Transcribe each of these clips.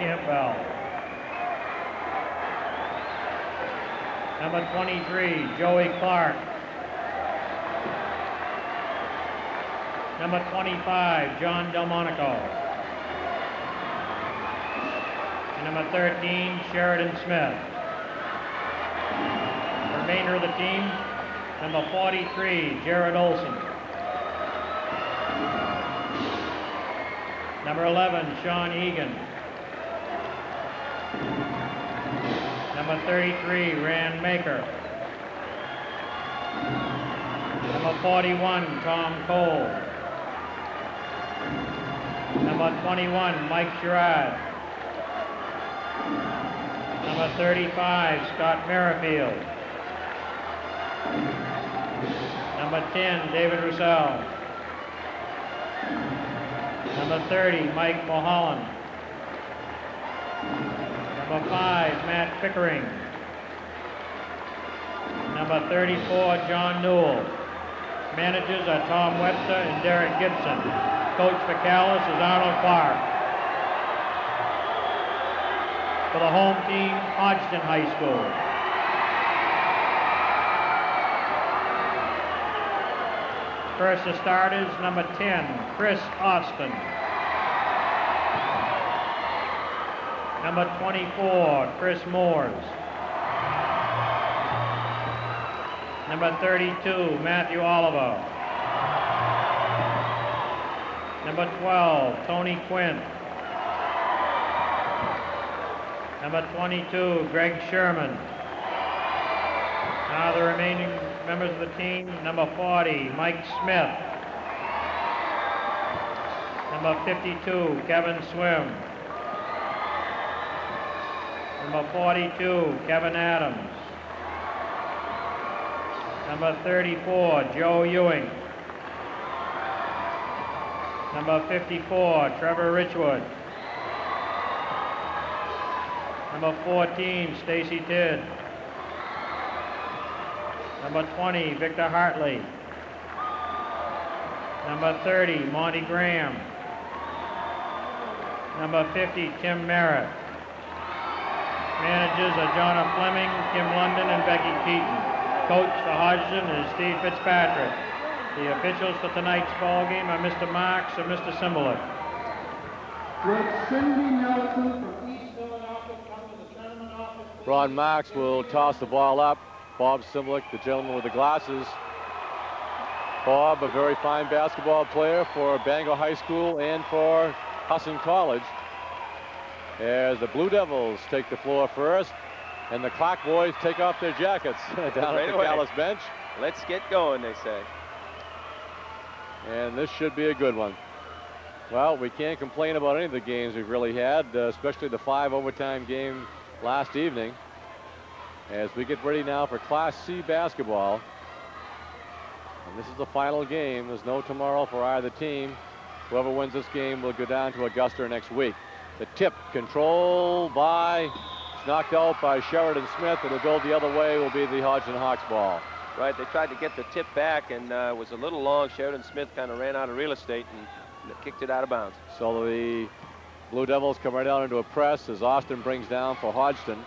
Campbell. Number 23, Joey Clark. Number 25, John Delmonico. And number 13, Sheridan Smith. Remainder of the team, number 43, Jared Olson. Number 11, Sean Egan. Number 33, Rand Maker. Number 41, Tom Cole. Number 21, Mike Girard. Number 35, Scott Merrifield. Number 10, David Roussel. Number 30, Mike Mulholland. Number 5, Matt Pickering. Number 34, John Newell. Managers are Tom Webster and Derek Gibson. Coach for Calais is Arnold Clark. For the home team, Hodgdon High School. First the starters, number 10, Chris Austin. Number 24, Chris Moores. Number 32, Matthew Oliver. Number 12, Tony Quint. Number 22, Greg Sherman. Now the remaining members of the team, number 40, Mike Smith. Number 52, Kevin Swim. Number 42, Kevin Adams. Number 34, Joe Ewing. Number 54, Trevor Richwood. Number 14, Stacy Tidd. Number 20, Victor Hartley. Number 30, Monty Graham. Number 50, Tim Merritt. Managers are Jonna Fleming, Kim London, and Becky Keaton. Coach for Hodgdon is Steve Fitzpatrick. The officials for tonight's ball game are Mr. Marks and Mr. Simberlet. With Cindy Nelson from East Philadelphia come to the tournament office. Ron Marks will toss the ball up. Bob Simlick, the gentleman with the glasses. Bob, a very fine basketball player for Bangor High School and for Husson College. As the Blue Devils take the floor first, and the Clock boys take off their jackets down at the Calais bench. Let's get going, they say. And this should be a good one. Well, we can't complain about any of the games we've really had, especially the 5 overtime game last evening. As we get ready now for Class C basketball. And this is the final game. There's no tomorrow for either team. Whoever wins this game will go down to Augusta next week. The tip controlled by, it's knocked out by Sheridan Smith. It'll go the other way, will be the Hodgdon Hawks ball. Right, they tried to get the tip back and it was a little long. Sheridan Smith kind of ran out of real estate and kicked it out of bounds. So the Blue Devils come right down into a press as Austin brings down for Hodgdon.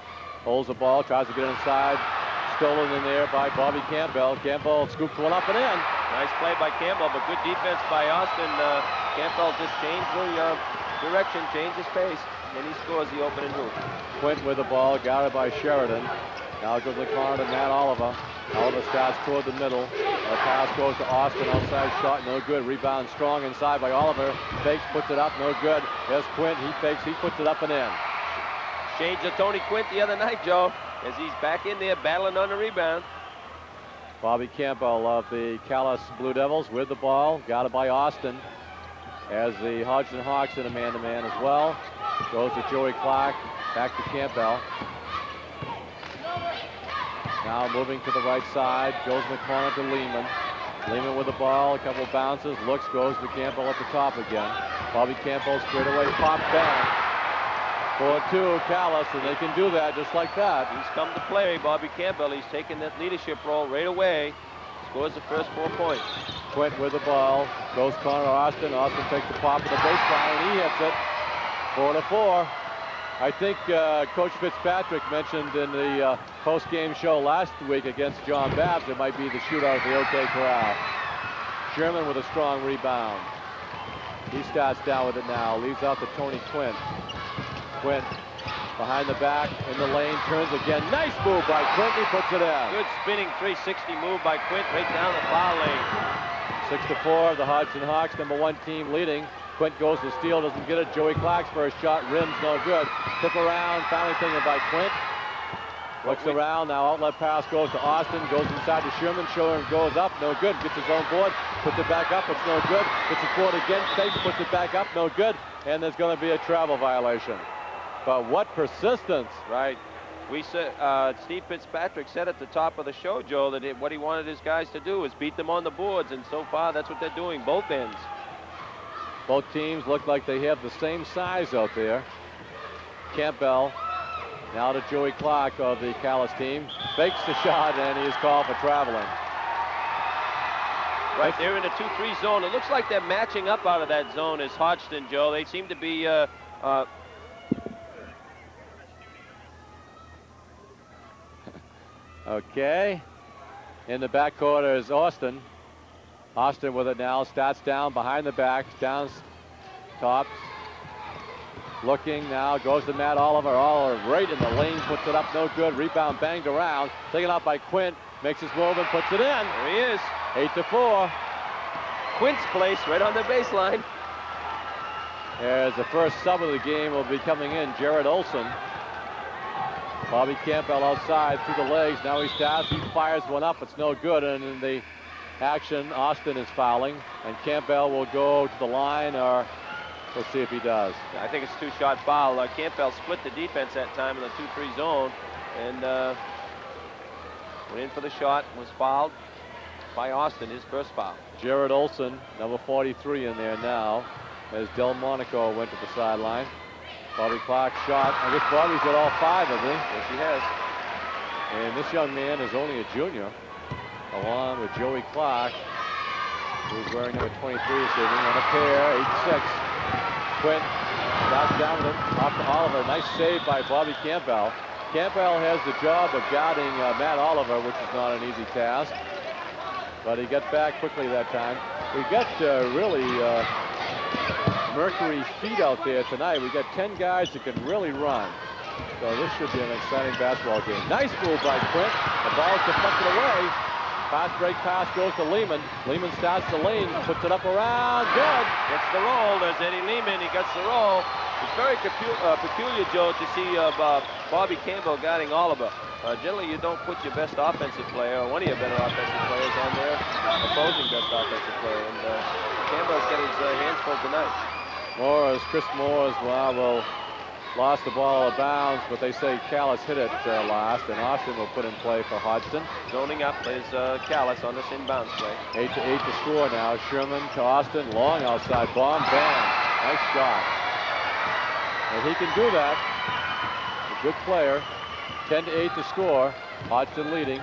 Holds the ball, tries to get inside. Stolen in there by Bobby Campbell. Campbell scoops one up and in. Nice play by Campbell, but good defense by Austin. Campbell just changed the direction, changed his pace, and he scores the opening hoop. Quint with the ball, guarded by Sheridan. Now goes the corner to Matt Oliver. Oliver starts toward the middle. The pass goes to Austin, outside shot, no good. Rebound strong inside by Oliver. Fakes, puts it up, no good. There's Quint, he fakes, he puts it up and in. Shades of Tony Quint the other night, Joe, as he's back in there battling on the rebound. Bobby Campbell of the Calais Blue Devils with the ball, guarded by Austin. As the Hodgdon Hawks in a man-to-man as well. Goes to Joey Clark, back to Campbell. Now moving to the right side, goes in the corner to Lehman. Lehman with the ball, a couple bounces, looks, goes to Campbell at the top again. Bobby Campbell straight away, pop down. 4-2, Calais, and they can do that just like that. He's come to play, Bobby Campbell. He's taken that leadership role right away. Scores the first 4 points. Quint with the ball, goes corner Austin. Austin takes the pop at the baseline, and he hits it. 4-4. I think Coach Fitzpatrick mentioned in the post-game show last week against John Babbs, it might be the shootout at the OK Corral. Sherman with a strong rebound. He starts down with it now, leaves out to Tony Quint. Quint behind the back, in the lane, turns again. Nice move by Quint, he puts it in. Good spinning 360 move by Quint right down the foul lane. 6-4, the Hodgdon Hawks, #1 team leading. Quint goes to steal, doesn't get it. Joey Clark's first shot, rims, no good. Tip around, finally taken by Quint. Looks around, now outlet pass goes to Austin, goes inside to Sherman. Sherman goes up, no good. Gets his own board, puts it back up, it's no good. Gets his board again, fakes, puts it back up, no good. And there's going to be a travel violation. But what persistence. Right. We said, Steve Fitzpatrick said at the top of the show, Joe, that what he wanted his guys to do is beat them on the boards, and so far that's what they're doing, both ends. Both teams look like they have the same size out there. Campbell now to Joey Clark of the Calais team. Fakes the shot, and he is called for traveling. Right, they're in a 2-3 zone. It looks like they're matching up out of that zone as Hodgdon, Joe. They seem to be Okay. In the backcourt is Austin. Austin with it now, starts down behind the back, down, tops. Looking now, goes to Matt Oliver. Oliver right in the lane, puts it up, no good. Rebound banged around, taken out by Quint, makes his move and puts it in. There he is. 8-4. Quint's place right on the baseline. As the first sub of the game will be coming in, Jared Olson. Bobby Campbell outside through the legs. Now he starts, he fires one up, it's no good. And in the action, Austin is fouling, and Campbell will go to the line, or we'll see if he does. I think it's a 2-shot foul. Campbell split the defense that time in the 2-3 zone, and went in for the shot, was fouled by Austin, his first foul. Jared Olson, number 43 in there now, as Delmonico went to the sideline. Bobby Clark shot. I guess Bobby's got all 5 of them. Yes, he has. And this young man is only a junior, along with Joey Clark, who's wearing number 23 this evening, on a pair, 8-6. Quint starts down with it, off to Oliver. Nice save by Bobby Campbell. Campbell has the job of guarding Matt Oliver, which is not an easy task. But he got back quickly that time. We got really Mercury feet out there tonight. We got 10 guys that can really run. So this should be an exciting basketball game. Nice move by Quint. The ball is deflected away. Fast break pass goes to Lehman. Lehman starts the lane, puts it up around. Good. Gets the roll. There's Eddie Lehman. He gets the roll. It's very peculiar, Joe, to see Bobby Campbell guarding Oliver. Generally, you don't put your best offensive player, or one of your better offensive players, on their opposing best offensive player. And Campbell's got his hands full tonight. Chris Moores, well, lost the ball out of bounds, but they say Calais hit it last, and Austin will put in play for Hodgdon. Zoning up is Calais on this inbounds play. 8-8 to score now. Sherman to Austin, long outside bomb, bang. Nice shot. And he can do that. A good player. 10-8 to score. Hodgdon leading.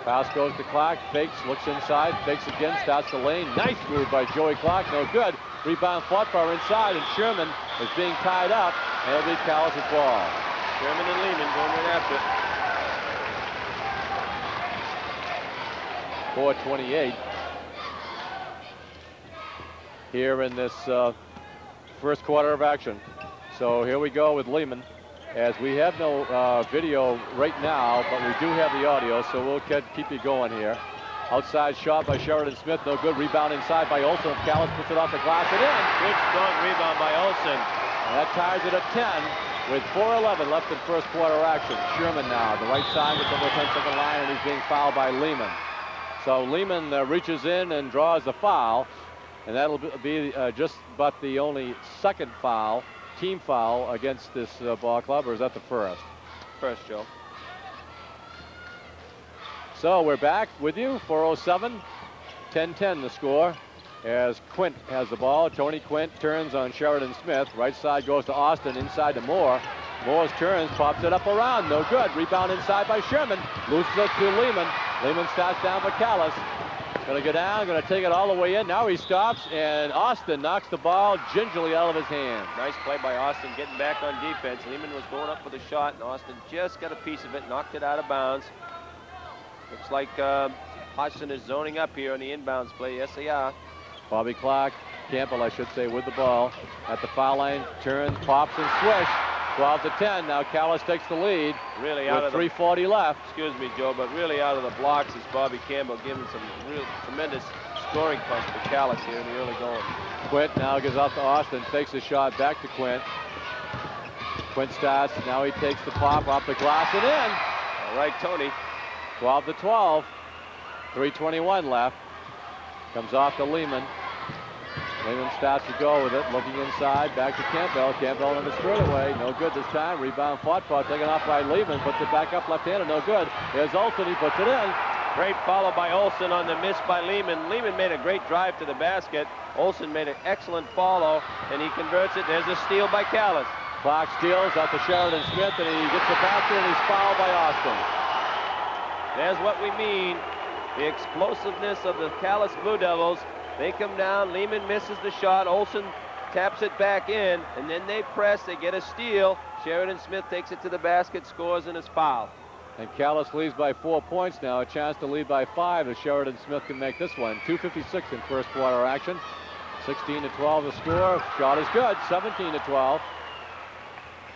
Pass goes to Clark, fakes, looks inside, fakes again, starts the lane. Nice move by Joey Clark, no good. Rebound fought for inside, and Sherman is being tied up, and it'll be Calais' ball. Sherman and Lehman going right after it. 4:28 here in this first quarter of action. So here we go with Lehman, as we have no video right now, but we do have the audio, so we'll keep you going here. Outside shot by Sheridan Smith, no good. Rebound inside by Olson. Calais puts it off the glass and in. Good strong rebound by Olson. And that ties it at 10 with 4:11 left in first quarter action. Sherman now, the right side with the 10-second line, and he's being fouled by Lehman. So Lehman reaches in and draws the foul, and that'll be just but the only second foul, team foul against this ball club, or is that the first? First, Joe. So we're back with you, 4:07, 10-10 the score, as Quint has the ball. Tony Quint turns on Sheridan Smith. Right side goes to Austin, inside to Moore. Moore's turns, pops it up around, no good. Rebound inside by Sherman, loses it to Lehman. Lehman starts down for Calais. Gonna go down, gonna take it all the way in. Now he stops, and Austin knocks the ball gingerly out of his hand. Nice play by Austin getting back on defense. Lehman was going up for the shot, and Austin just got a piece of it, knocked it out of bounds. Looks like Hodgdon is zoning up here on the inbounds play. Yes, they are. Bobby Clark, Campbell, I should say, with the ball at the foul line, turns, pops, and swish. 12-10. Now Calais takes the lead. Really out with of the 3:40 left. Excuse me, Joe, but really out of the blocks is Bobby Campbell giving some real tremendous scoring punch to Calais here in the early going. Quint now gives off to Austin, fakes a shot back to Quint. Quint starts. Now he takes the pop off the glass and in. All right, Tony. 12-12. 3:21 left. Comes off to Lehman. Lehman starts to go with it, looking inside, back to Campbell. Campbell on the straightaway, no good this time. Rebound fought for, taken off by Lehman, puts it back up left-handed, no good. There's Olsen, he puts it in. Great follow by Olsen on the miss by Lehman. Lehman made a great drive to the basket. Olsen made an excellent follow, and he converts it. There's a steal by Calais. Clark steals out to Sheridan Smith, and he gets the basket, and he's fouled by Austin. There's what we mean. The explosiveness of the Calais Blue Devils. They come down, Lehman misses the shot, Olsen taps it back in, and then they press, they get a steal. Sheridan Smith takes it to the basket, scores, and is fouled. And Calais leads by 4 points now, a chance to lead by 5 if Sheridan Smith can make this one. 2:56 in first quarter action. 16-12 the score. Shot is good, 17-12.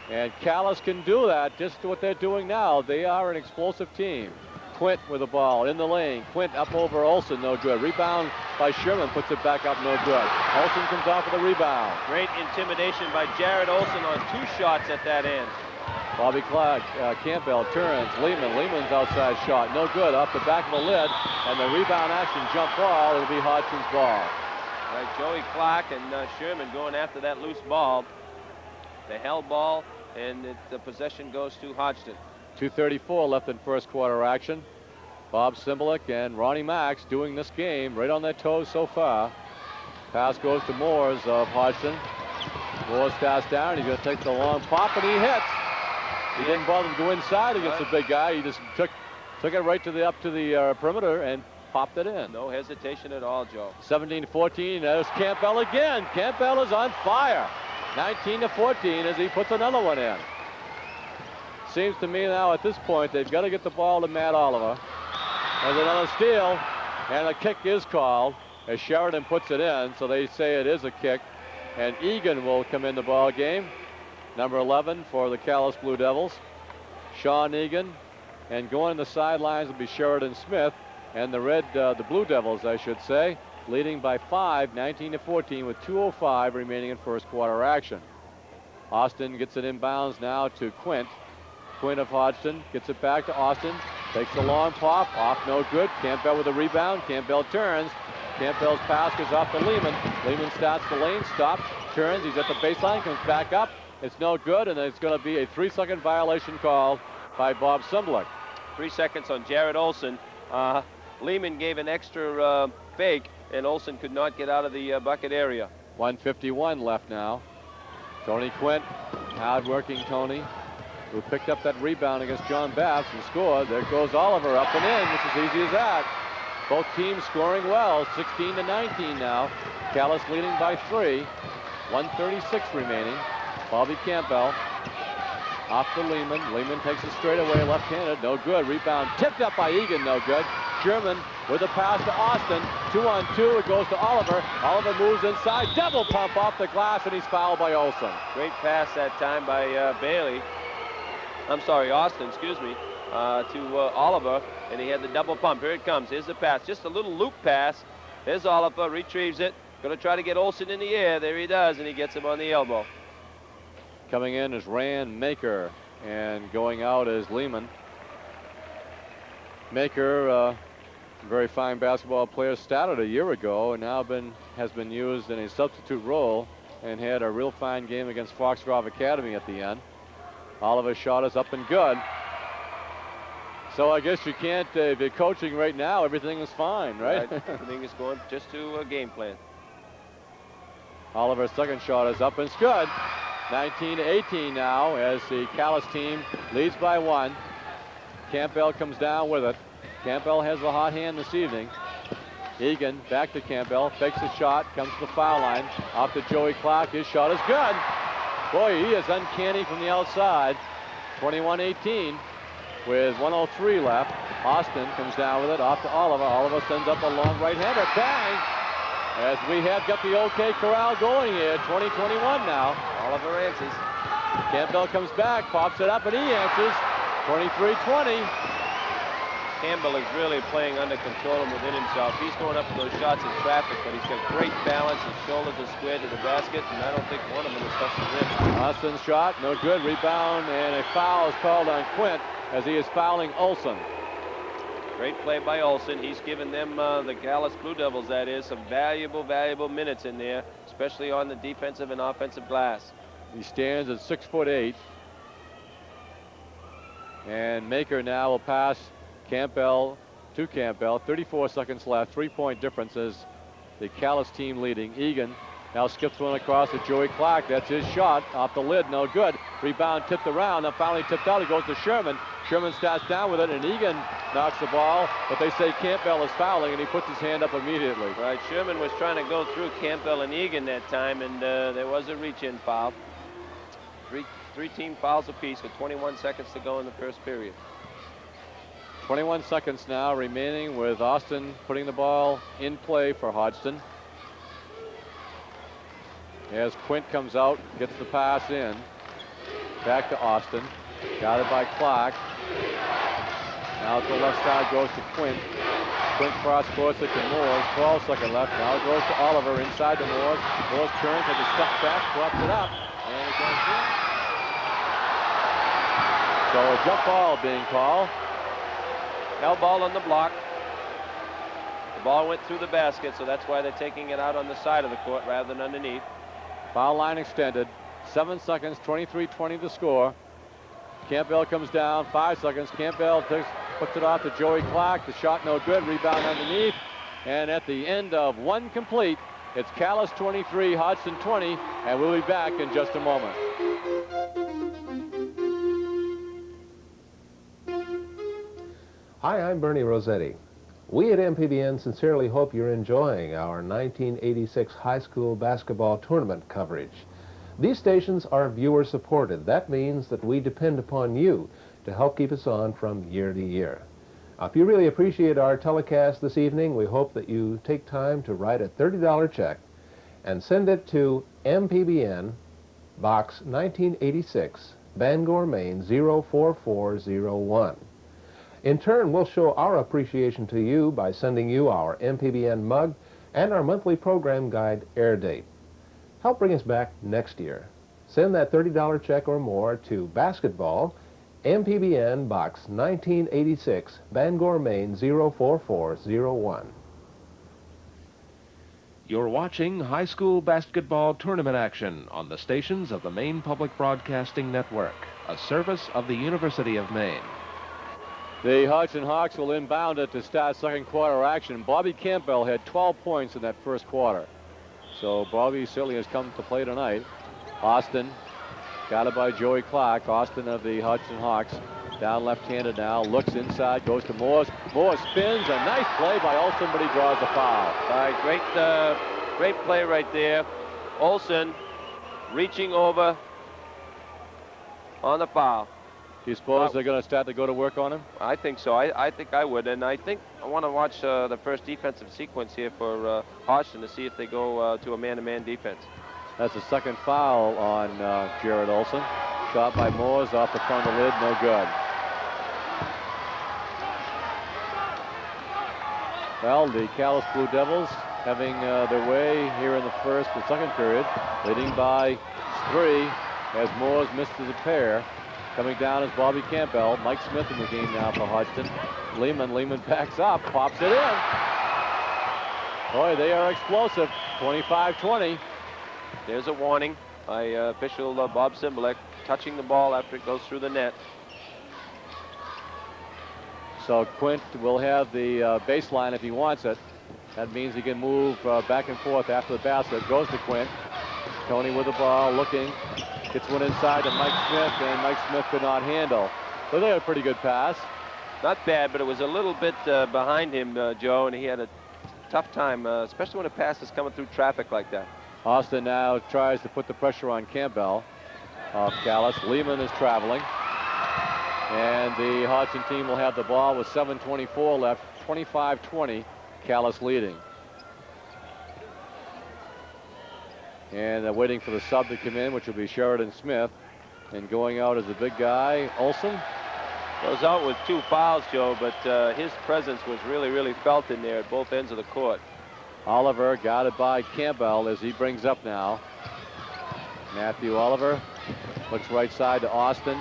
And Calais can do that, just what they're doing now. They are an explosive team. Quint with the ball in the lane. Quint up over Olsen, no good. Rebound by Sherman, puts it back up, no good. Olsen comes off with a rebound. Great intimidation by Jared Olsen on 2 shots at that end. Bobby Clark, Campbell turns. Lehman's outside shot, no good. Off the back of the lid, and the rebound action jump ball. It'll be Hodgson's ball. All right, Joey Clark and Sherman going after that loose ball. The held ball, and the possession goes to Hodgdon. 2:34 left in first quarter action. Bob Simbulik and Ronnie Max doing this game right on their toes so far. Pass goes to Moores of Hodgdon. Moores starts down. He's going to take the long pop, and he hits. He didn't bother to go inside against the big guy. He just took it right to the perimeter and popped it in. No hesitation at all, Joe. 17-14. There's Campbell again. Campbell is on fire. 19-14 as he puts another one in. Seems to me now at this point they've got to get the ball to Matt Oliver. There's another steal, and a kick is called as Sheridan puts it in, so they say it is a kick. And Egan will come in the ball game, number 11 for the Calais Blue Devils. Sean Egan, and going to the sidelines will be Sheridan Smith, and the Blue Devils, I should say, leading by 5, 19-14, with 2:05 remaining in first quarter action. Austin gets it inbounds now to Quint. Quint of Hodgdon gets it back to Austin. Takes the long pop. Off, no good. Campbell with a rebound. Campbell turns. Campbell's pass goes off to Lehman. Lehman starts the lane, stops, turns. He's at the baseline, comes back up. It's no good, and it's going to be a 3-second violation called by Bob Simbulik. 3 seconds on Jared Olsen. Lehman gave an extra fake, and Olsen could not get out of the bucket area. 1:51 left now. Tony Quint, hard-working Tony, who picked up that rebound against John Bass and scored. There goes Oliver up and in. It's as easy as that. Both teams scoring well. 16-19 now. Calais leading by 3. 1:36 remaining. Bobby Campbell off to Lehman. Lehman takes it straight away, left-handed, no good. Rebound tipped up by Egan, no good. Sherman with a pass to Austin. 2-on-2, it goes to Oliver. Oliver moves inside, double pump off the glass, and he's fouled by Olsen. Great pass that time by Austin, excuse me, to Oliver, and he had the double pump. Here it comes. Here's the pass. Just a little loop pass. There's Oliver, retrieves it. Going to try to get Olsen in the air. There he does, and he gets him on the elbow. Coming in is Rand Maker, and going out is Lehman. Maker, very fine basketball player, started a year ago and now has been used in a substitute role and had a real fine game against Foxcroft Academy at the end. Oliver's shot is up and good. So I guess you can't, if you're coaching right now, everything is fine, right? Everything is going just to a game plan. Oliver's second shot is up and it's good. 19-18 now as the Calais team leads by 1. Campbell comes down with it. Campbell has a hot hand this evening. Egan back to Campbell, fakes a shot, comes to the foul line, off to Joey Clark. His shot is good. Boy, he is uncanny from the outside. 21-18 with 1:03 left. Austin comes down with it, off to Oliver. Oliver sends up a long right-hander. Bang! As we have got the OK Corral going here, 20-21 now. Oliver answers. Campbell comes back, pops it up, and he answers. 23-20. Campbell is really playing under control and within himself. He's going up for those shots in traffic, but he's got great balance. His shoulders are squared to the basket, and I don't think one of them has touched the rim. Austin's shot, no good. Rebound, and a foul is called on Quint as he is fouling Olson. Great play by Olson. He's given them, the Calais Blue Devils, that is, some valuable minutes in there, especially on the defensive and offensive glass. He stands at 6'8". And Maker now will pass Campbell to Campbell. 34 seconds left. 3-point difference as the Calais team leading. Egan now skips one across to Joey Clark. That's his shot off the lid. No good. Rebound tipped around. Now finally tipped out. It goes to Sherman. Sherman starts down with it, and Egan knocks the ball. But they say Campbell is fouling, and he puts his hand up immediately. Right. Sherman was trying to go through Campbell and Egan that time, and there was a reach-in foul. Three team fouls apiece with 21 seconds to go in the first period. 21 seconds now remaining with Austin putting the ball in play for Hodgdon. As Quint comes out, gets the pass in. Back to Austin. Got it by Clark. Now to the left side goes to Quint. Quint cross course it to Moores. 12 seconds left. Now it goes to Oliver inside to Moores. Moores turns, has a step back, drops it up, and it goes in. So a jump ball being called. Hell ball on the block. The ball went through the basket, so that's why they're taking it out on the side of the court rather than underneath. Foul line extended. 7 seconds, 23-20 to score. Campbell comes down, 5 seconds. Campbell puts it off to Joey Clark. The shot no good, rebound underneath. And at the end of one complete, it's Calais 23, Hodgdon 20, and we'll be back in just a moment. Hi, I'm Bernie Rossetti. We at MPBN sincerely hope you're enjoying our 1986 high school basketball tournament coverage. These stations are viewer-supported. That means that we depend upon you to help keep us on from year to year. If you really appreciate our telecast this evening, we hope that you take time to write a $30 check and send it to MPBN, Box 1986, Bangor, Maine 04401. In turn, we'll show our appreciation to you by sending you our MPBN mug and our monthly program guide, Air Date. Help bring us back next year. Send that $30 check or more to Basketball, MPBN Box 1986, Bangor, Maine 04401. You're watching high school basketball tournament action on the stations of the Maine Public Broadcasting Network, a service of the University of Maine. The Hodgdon Hawks will inbound it to start second quarter action. Bobby Campbell had 12 points in that first quarter. So Bobby certainly has come to play tonight. Austin got it by Joey Clark. Austin of the Hodgdon Hawks. Down left-handed now. Looks inside. Goes to Moores. Moores spins. A nice play by Olsen, but he draws a foul. All right, great play right there. Olsen reaching over on the foul. Do you suppose they're going to start to go to work on him? I think so. I think I would. And I think I want to watch the first defensive sequence here for Hodgdon to see if they go to a man-to-man defense. That's the second foul on Jared Olsen. Shot by Moores off the front of the lid. No good. Well, the Calais Blue Devils having their way here in the first and second period, leading by 3 as Moores misses a pair. Coming down is Bobby Campbell. Mike Smith in the game now for Hodgdon. Lehman backs up, pops it in. Boy, they are explosive. 25-20. There's a warning by official Bob Cymbalek, touching the ball after it goes through the net. So Quint will have the baseline if he wants it. That means he can move back and forth after the basket. Goes to Quint. Tony with the ball, looking. Gets one inside to Mike Smith, and Mike Smith could not handle. So they had a pretty good pass. Not bad, but it was a little bit behind him, Joe, and he had a tough time, especially when a pass is coming through traffic like that. Austin now tries to put the pressure on Campbell off Calais. Lehman is traveling. And the Hodgdon team will have the ball with 7:24 left, 25-20, Calais leading. And they're waiting for the sub to come in, which will be Sheridan Smith. And going out is the big guy, Olson. Goes out with 2 fouls, Joe, but his presence was really, really felt in there at both ends of the court. Oliver guarded by Campbell as he brings up now. Matthew Oliver looks right side to Austin.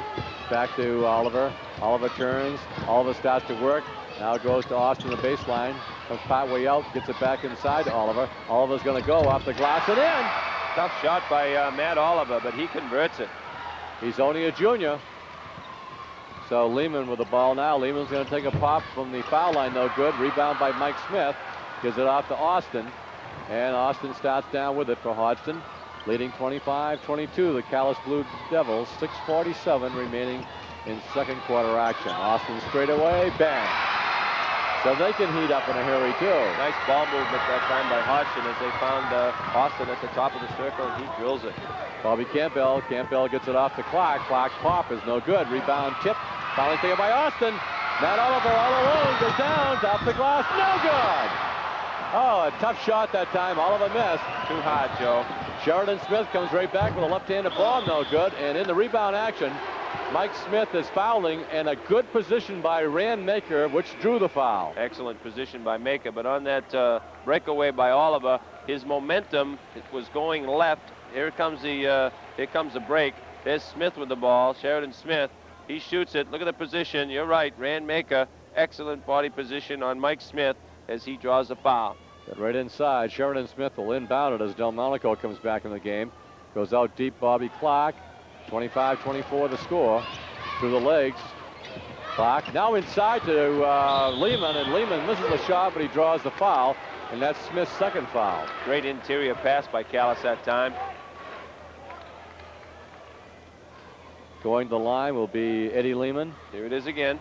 Back to Oliver. Oliver turns. Oliver starts to work. Now goes to Austin, the baseline. Comes partway out, gets it back inside to Oliver. Oliver's going to go off the glass and in. Tough shot by Matt Oliver, but he converts it. He's only a junior. So Lehman with the ball now. Lehman's going to take a pop from the foul line, no good. Rebound by Mike Smith. Gives it off to Austin. And Austin starts down with it for Hodgdon. Leading 25-22, the Calais Blue Devils. 6:47 remaining in second quarter action. Austin straight away, bang. So they can heat up in a hurry too. Nice ball movement that time by Hodgdon as they found Austin at the top of the circle, and he drills it. Bobby Campbell. Campbell gets it off to Clark. Clark's pop is no good. Rebound tip. Finally taken by Austin. Matt Oliver all alone goes down, off the glass, no good. Oh, a tough shot that time. Oliver missed. Too hard, Joe. Sheridan Smith comes right back with a left-handed ball, no good. And in the rebound action, Mike Smith is fouling, and a good position by Rand Maker, which drew the foul. Excellent position by Maker, but on that breakaway by Oliver, his momentum was going left. Here comes the break. There's Smith with the ball. Sheridan Smith. He shoots it. Look at the position. You're right. Rand Maker. Excellent body position on Mike Smith as he draws the foul. Get right inside. Sheridan Smith will inbound it as Delmonico comes back in the game. Goes out deep. Bobby Clark. 25-24 the score. Through the legs. Clark now inside to Lehman, and Lehman misses the shot, but he draws the foul, and that's Smith's second foul. Great interior pass by Calais that time. Going to the line will be Eddie Lehman. Here it is again.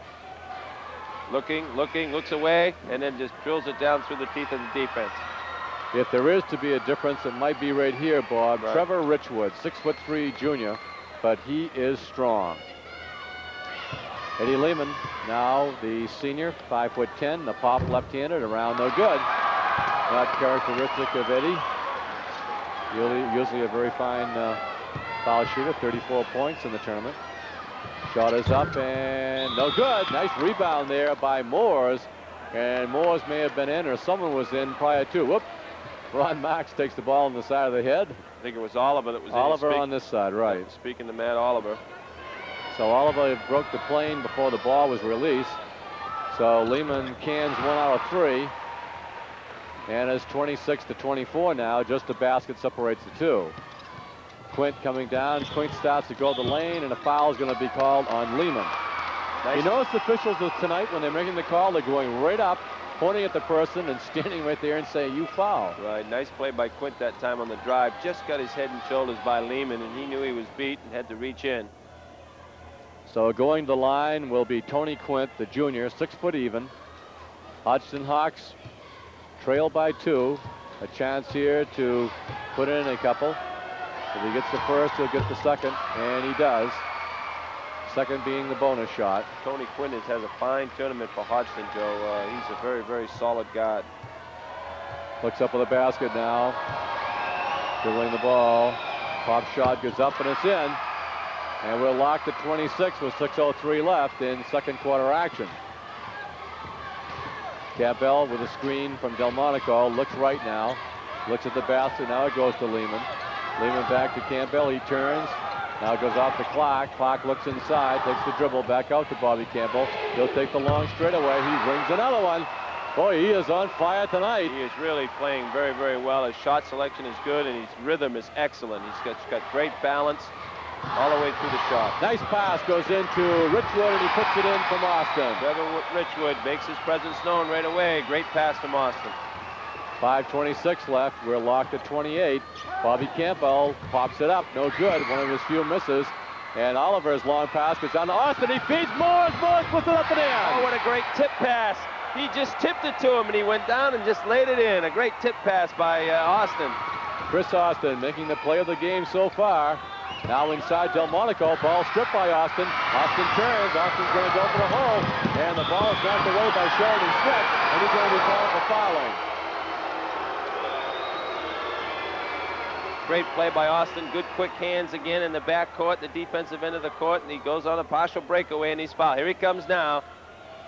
Looking, looks away, and then just drills it down through the teeth of the defense. If there is to be a difference, it might be right here, Bob. Right. Trevor Richwood, 6'3" junior, but he is strong. Eddie Lehman, now the senior, 5'10", the pop left-handed, around no good. Not characteristic of Eddie. Usually a very fine foul shooter, 34 points in the tournament. Shot is up and no good. Nice rebound there by Moores. And Moores may have been in, or someone was in prior to. Whoop. Ron Marks takes the ball on the side of the head. I think it was Oliver that was Oliver in. on this side, right. Speaking to Matt Oliver. So Oliver broke the plane before the ball was released. So Lehman cans 1 out of 3. And it's 26-24 now. Just a basket separates the two. Quint coming down. Quint starts to go the lane, and a foul is going to be called on Lehman. Nice. You notice the officials tonight, when they're making the call, they're going right up, pointing at the person and standing right there and saying, you foul. Right, nice play by Quint that time on the drive. Just got his head and shoulders by Lehman, and he knew he was beat and had to reach in. So going to the line will be Tony Quint, the junior, 6 foot even. Hodgdon Hawks trail by 2. A chance here to put in a couple. If he gets the first, he'll get the second, and he does. Second being the bonus shot. Tony Quint has a fine tournament for Hodgdon, Joe. He's a very, very solid guard. Looks up with the basket now. Dribbling the ball. Pop shot goes up, and it's in. And we're locked at 26 with 6:03 left in second quarter action. Campbell with a screen from Delmonico. Looks right now. Looks at the basket. Now it goes to Lehman. Lehman back to Campbell. He turns. Now it goes off to Clark. Clark looks inside. Takes the dribble. Back out to Bobby Campbell. He'll take the long straightaway. He rings another one. Boy, he is on fire tonight. He is really playing very, very well. His shot selection is good, and his rhythm is excellent. He's got great balance all the way through the shot. Nice pass goes into Richwood, and he puts it in from Austin. Trevor Richwood makes his presence known right away. Great pass from Austin. 5:26 left. We're locked at 28. Bobby Campbell pops it up. No good. One of his few misses. And Oliver's long pass goes down to Austin. He feeds Moores. Moores puts it up and in. Oh, what a great tip pass. He just tipped it to him, and he went down and just laid it in. A great tip pass by Austin. Chris Austin making the play of the game so far. Now inside Delmonico, ball stripped by Austin. Austin turns, Austin's going to go for the hole, and the ball is knocked away by Sheridan Smith, and he's going to be called for fouling. Great play by Austin. Good quick hands again in the back court, the defensive end of the court, and he goes on a partial breakaway, and he's fouled. Here he comes now.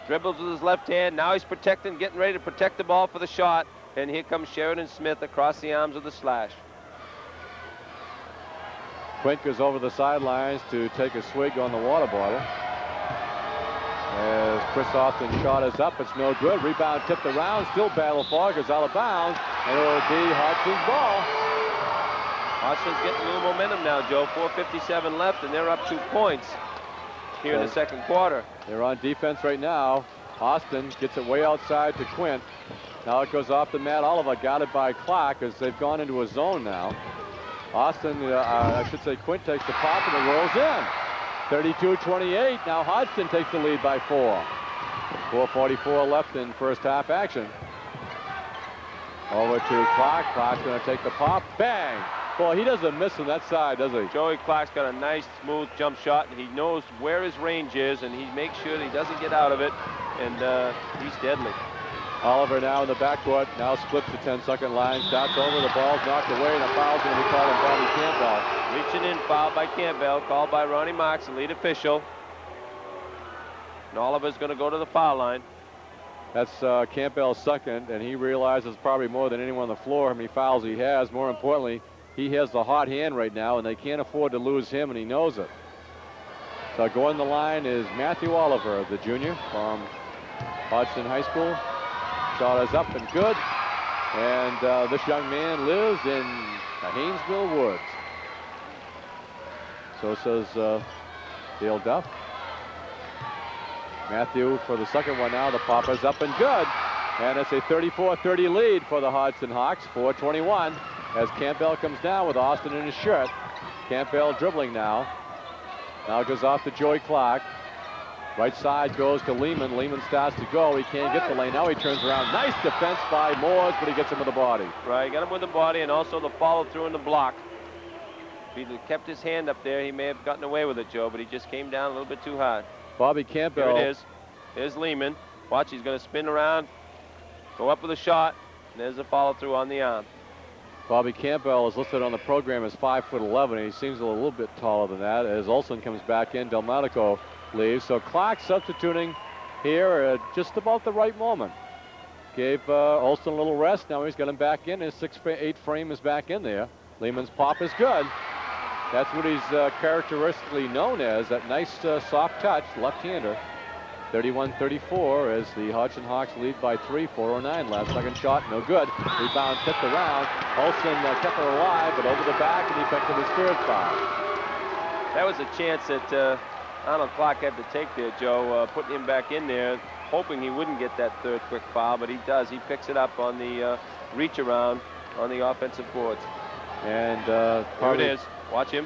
Dribbles with his left hand. Now he's protecting, getting ready to protect the ball for the shot, and here comes Sheridan Smith across the arms with the slash. Quint goes over the sidelines to take a swig on the water bottle. As Chris Austin's shot is up, it's no good. Rebound tipped around, still battle for it, goes out of bounds, and it will be Hodgson's ball. Hodgson's getting a little momentum now, Joe. 4:57 left, and they're up 2 points here in the second quarter. They're on defense right now. Austin gets it way outside to Quint. Now it goes off to Matt Oliver, guarded by Clark, as they've gone into a zone now. Austin, I should say Quint takes the pop, and it rolls in. 32-28. Now Hodgson takes the lead by 4. 4:44 left in first half action. Over to Clark. Clark's going to take the pop. Bang! Boy, he doesn't miss on that side, does he? Joey Clark's got a nice, smooth jump shot, and he knows where his range is, and he makes sure that he doesn't get out of it, and he's deadly. Oliver now in the backcourt, now splits the 10-second line, starts over, the ball's knocked away, and a foul's going to be called on Bobby Campbell. Reaching in, foul by Campbell, called by Ronnie Marks, the lead official. And Oliver's going to go to the foul line. That's Campbell's second, and he realizes probably more than anyone on the floor how many fouls he has. More importantly, he has the hot hand right now, and they can't afford to lose him, and he knows it. So going the line is Matthew Oliver, the junior from Hodgdon High School. Shot is up and good, and this young man lives in the Haynesville Woods. So says Dale Duff. Matthew for the second one now. The pop is up and good, and it's a 34-30 lead for the Hodgdon Hawks. 4:21 as Campbell comes down with Austin in his shirt. Campbell dribbling now. Now it goes off to Joey Clark. Right side goes to Lehman. Lehman starts to go. He can't get the lane. Now he turns around. Nice defense by Moores, but he gets him with the body. Right, got him with the body, and also the follow through in the block. If he'd kept his hand up there, he may have gotten away with it, Joe, but he just came down a little bit too hard. Bobby Campbell. Here it is. There's Lehman. Watch, he's going to spin around, go up with a shot, and there's a follow through on the arm. Bobby Campbell is listed on the program as 5'11". He seems a little bit taller than that. As Olsen comes back in, Delmonico leaves. So Clark substituting here at just about the right moment. Gave Olsen a little rest. Now he's got him back in. His 6'8" frame is back in there. Lehman's pop is good. That's what he's characteristically known as, that nice soft touch, left-hander. 31-34 as the Hodgdon Hawks lead by 3, 4:09 left. Second shot, no good. Rebound tipped around. Olsen kept it alive, but over the back, and he picked up his third foul. That was a chance that Arnold Clark had to take there, Joe, putting him back in there, hoping he wouldn't get that third quick foul, but he does. He picks it up on the reach around on the offensive boards. And here it is. Watch him.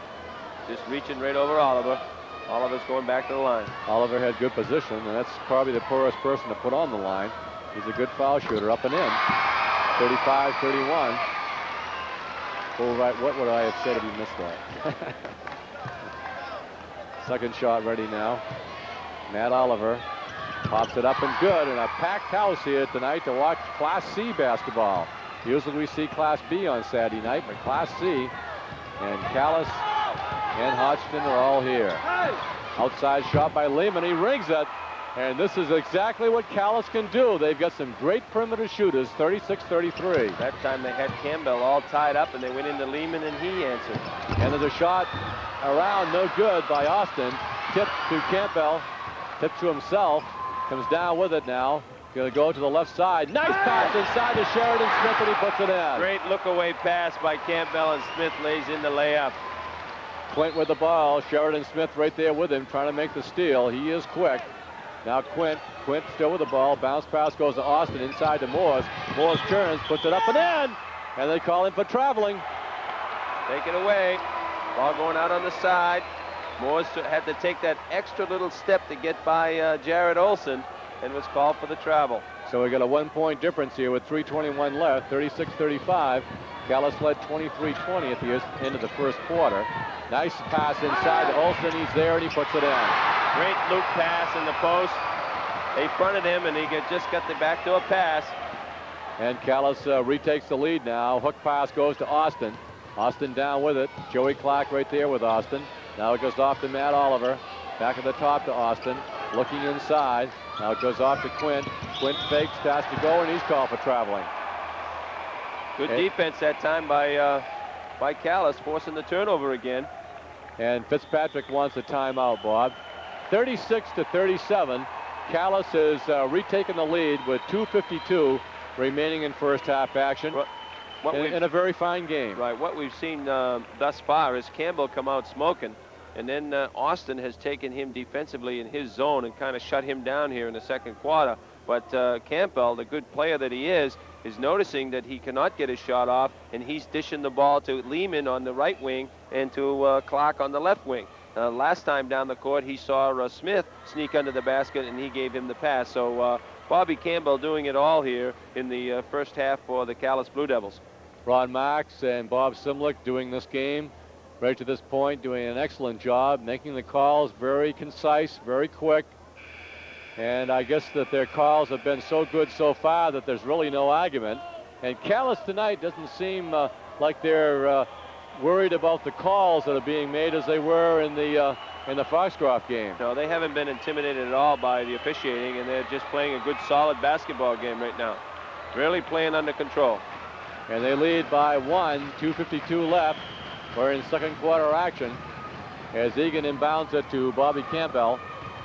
Just reaching right over Oliver. Oliver's going back to the line. Oliver had good position, and that's probably the poorest person to put on the line. He's a good foul shooter, up and in. 35-31. Well, right, what would I have said if he missed that? Second shot ready now. Matt Oliver pops it up and good, and a packed house here tonight to watch Class C basketball. Usually we see Class B on Saturday night, but Class C and Calais and Hodgdon are all here. Outside shot by Lehman. He rings it. And this is exactly what Calais can do. They've got some great perimeter shooters, 36-33. That time they had Campbell all tied up, and they went into Lehman, and he answered. And there's a shot around, no good by Austin. Tip to Campbell. Tip to himself. Comes down with it now. Going to go to the left side. Nice pass inside to Sheridan Smith, and he puts it in. Great look-away pass by Campbell, and Smith lays in the layup. Quint with the ball. Sheridan Smith right there with him, trying to make the steal. He is quick. Now Quint still with the ball. Bounce pass goes to Austin, inside to Moores. Moores turns, puts it up and in. And they call him for traveling. Take it away. Ball going out on the side. Moores had to take that extra little step to get by Jared Olson, and was called for the travel. So we got a 1-point difference here with 3:21 left, 36-35. Calais led 23-20 at the end of the first quarter. Nice pass inside to Olsen. He's there and he puts it in. Great loop pass in the post. They fronted him and he just got the backdoor pass. And Calais retakes the lead now. Hook pass goes to Austin. Austin down with it. Joey Clark right there with Austin. Now it goes off to Matt Oliver. Back at the top to Austin. Looking inside. Now it goes off to Quint. Quint fakes, starts to go, and he's called for traveling. Good defense that time by Calais, forcing the turnover again. And Fitzpatrick wants a timeout, Bob. 36-37. Calais is retaking the lead with 2:52 remaining in first half action. In a very fine game. Right. What we've seen thus far is Campbell come out smoking, and then Austin has taken him defensively in his zone and kind of shut him down here in the second quarter. But Campbell, the good player that he is noticing that he cannot get his shot off, and he's dishing the ball to Lehman on the right wing and to Clark on the left wing. Last time down the court, he saw Smith sneak under the basket, and he gave him the pass. So Bobby Campbell doing it all here in the first half for the Calais Blue Devils. Ron Marks and Bob Simlick doing this game right to this point, doing an excellent job, making the calls very concise, very quick. And I guess that their calls have been so good so far that there's really no argument. And Calais tonight doesn't seem like they're worried about the calls that are being made as they were in the Foxcroft game. No, they haven't been intimidated at all by the officiating, and they're just playing a good, solid basketball game right now. Really playing under control. And they lead by 1, 2:52 left. We're in second quarter action as Egan inbounds it to Bobby Campbell.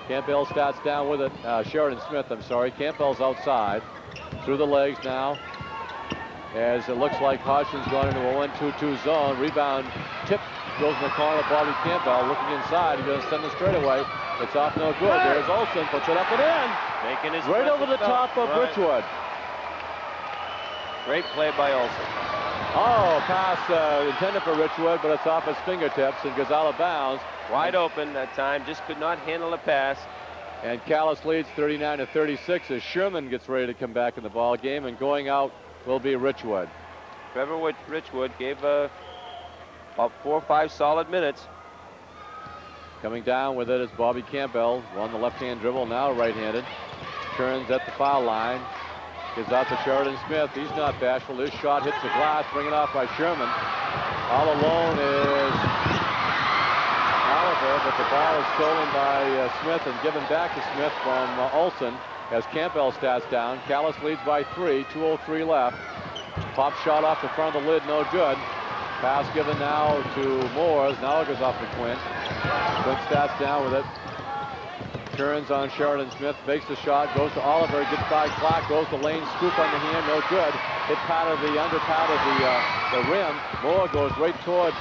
Campbell starts down with it. Sheridan Smith, I'm sorry. Campbell's outside. Through the legs now. As it looks like Hodgson's gone into a 1-2-2 zone. Rebound tip goes in the corner. Bobby Campbell looking inside. He's going to send it straight away. It's off no good. There's Olsen. Puts it up and in. Making his right over the top of Richwood. Great play by Olsen. Oh, pass intended for Richwood, but it's off his fingertips and goes out of bounds. Wide open that time, just could not handle the pass. And Calais leads 39-36 as Sherman gets ready to come back in the ball game, and going out will be Richwood. Trevor Richwood gave about 4 or 5 solid minutes. Coming down with it is Bobby Campbell. On the left-hand dribble, now right-handed. Turns at the foul line. Gives out to Sheridan Smith. He's not bashful. His shot hits the glass, bring it off by Sherman. All alone is Oliver, but the ball is stolen by Smith and given back to Smith from Olsen as Campbell starts down. Calais leads by 3, 2:03 left. Pop shot off the front of the lid, no good. Pass given now to Moores. Now it goes off to Quint. Quint starts down with it. Turns on Sheridan Smith, fakes the shot, goes to Oliver, gets by Clark, goes to Lane, scoop on the hand, no good. Hit part of the under part of the rim. Moore goes right toward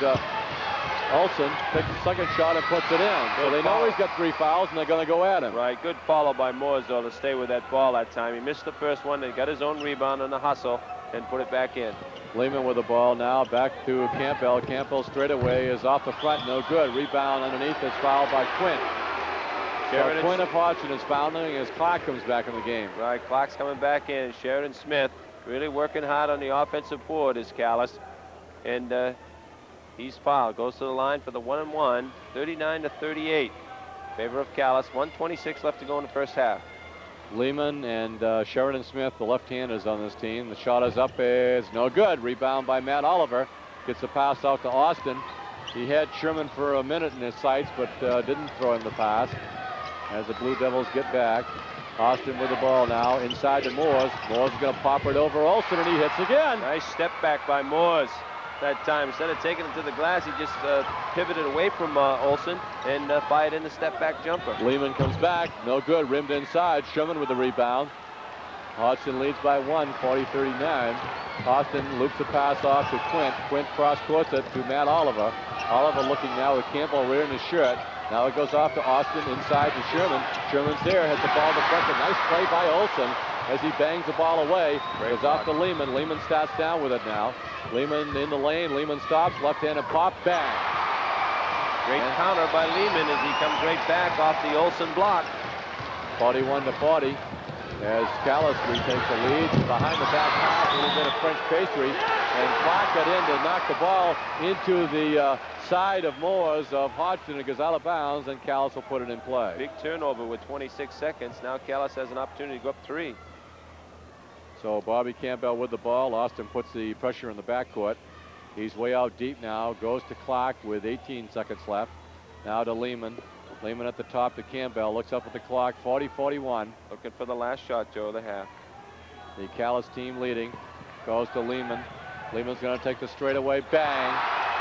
Olsen, takes the second shot and puts it in. So they know he's got 3 fouls and they're going to go at him. Right, good follow by Moores though to stay with that ball that time. He missed the first one, he got his own rebound on the hustle and put it back in. Lehman with the ball now, back to Campbell. Campbell straight away is off the front, no good. Rebound underneath is fouled by Quint. So Quint of Hodgdon is fouling as Clark comes back in the game. Right, Clark's coming back in. Sheridan Smith really working hard on the offensive board is Calais. And he's fouled. Goes to the line for the 1-and-1, 39-38. Favor of Calais. 1:26 left to go in the first half. Lehman and Sheridan Smith, the left-handers on this team. The shot is up, is no good. Rebound by Matt Oliver. Gets the pass out to Austin. He had Sherman for a minute in his sights, but didn't throw him the pass. As the Blue Devils get back, Austin with the ball now inside to Moores. Moores is going to pop it over Olsen, and he hits again. Nice step back by Moores that time. Instead of taking it to the glass, he just pivoted away from Olsen and fired in the step back jumper. Lehman comes back, no good, rimmed inside. Sherman with the rebound. Hodgson leads by 1, 40-39. Austin loops the pass off to Quint. Quint cross-courts it to Matt Oliver. Oliver looking now with Campbell rearing his shirt. Now it goes off to Austin, inside to Sherman. Sherman's there, has the ball deflected. Nice play by Olsen as he bangs the ball away. Goes off to Lehman. Lehman starts down with it now. Lehman in the lane. Lehman stops, left-handed pop, bang. Great counter by Lehman as he comes right back off the Olsen block. 41-40. as Calais retakes the lead. Behind the back half, a little bit of French pastry, and Clark got in to knock the ball into the side of Moores of Hodgdon. It goes out of bounds, and Calais will put it in play. Big turnover with 26 seconds. Now Calais has an opportunity to go up 3. So Bobby Campbell with the ball. Austin puts the pressure in the backcourt. He's way out deep now. Goes to Clark with 18 seconds left. Now to Lehman. Lehman at the top to Campbell. Looks up at the clock. 40-41. Looking for the last shot, Joe, the half. The Calais team leading. Goes to Lehman. Lehman's going to take the straightaway. Bang.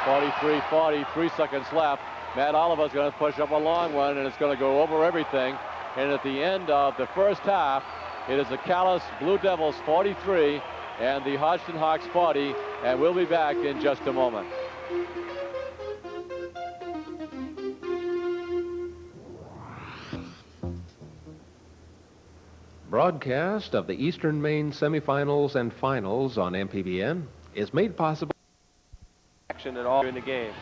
43-40. 3 seconds left. Matt Oliver's going to push up a long one, and it's going to go over everything. And at the end of the first half, it is the Calais Blue Devils 43 and the Hodgdon Hawks 40. And we'll be back in just a moment. Broadcast of the Eastern Maine semifinals and finals on MPBN is made possible. Action at all in the game.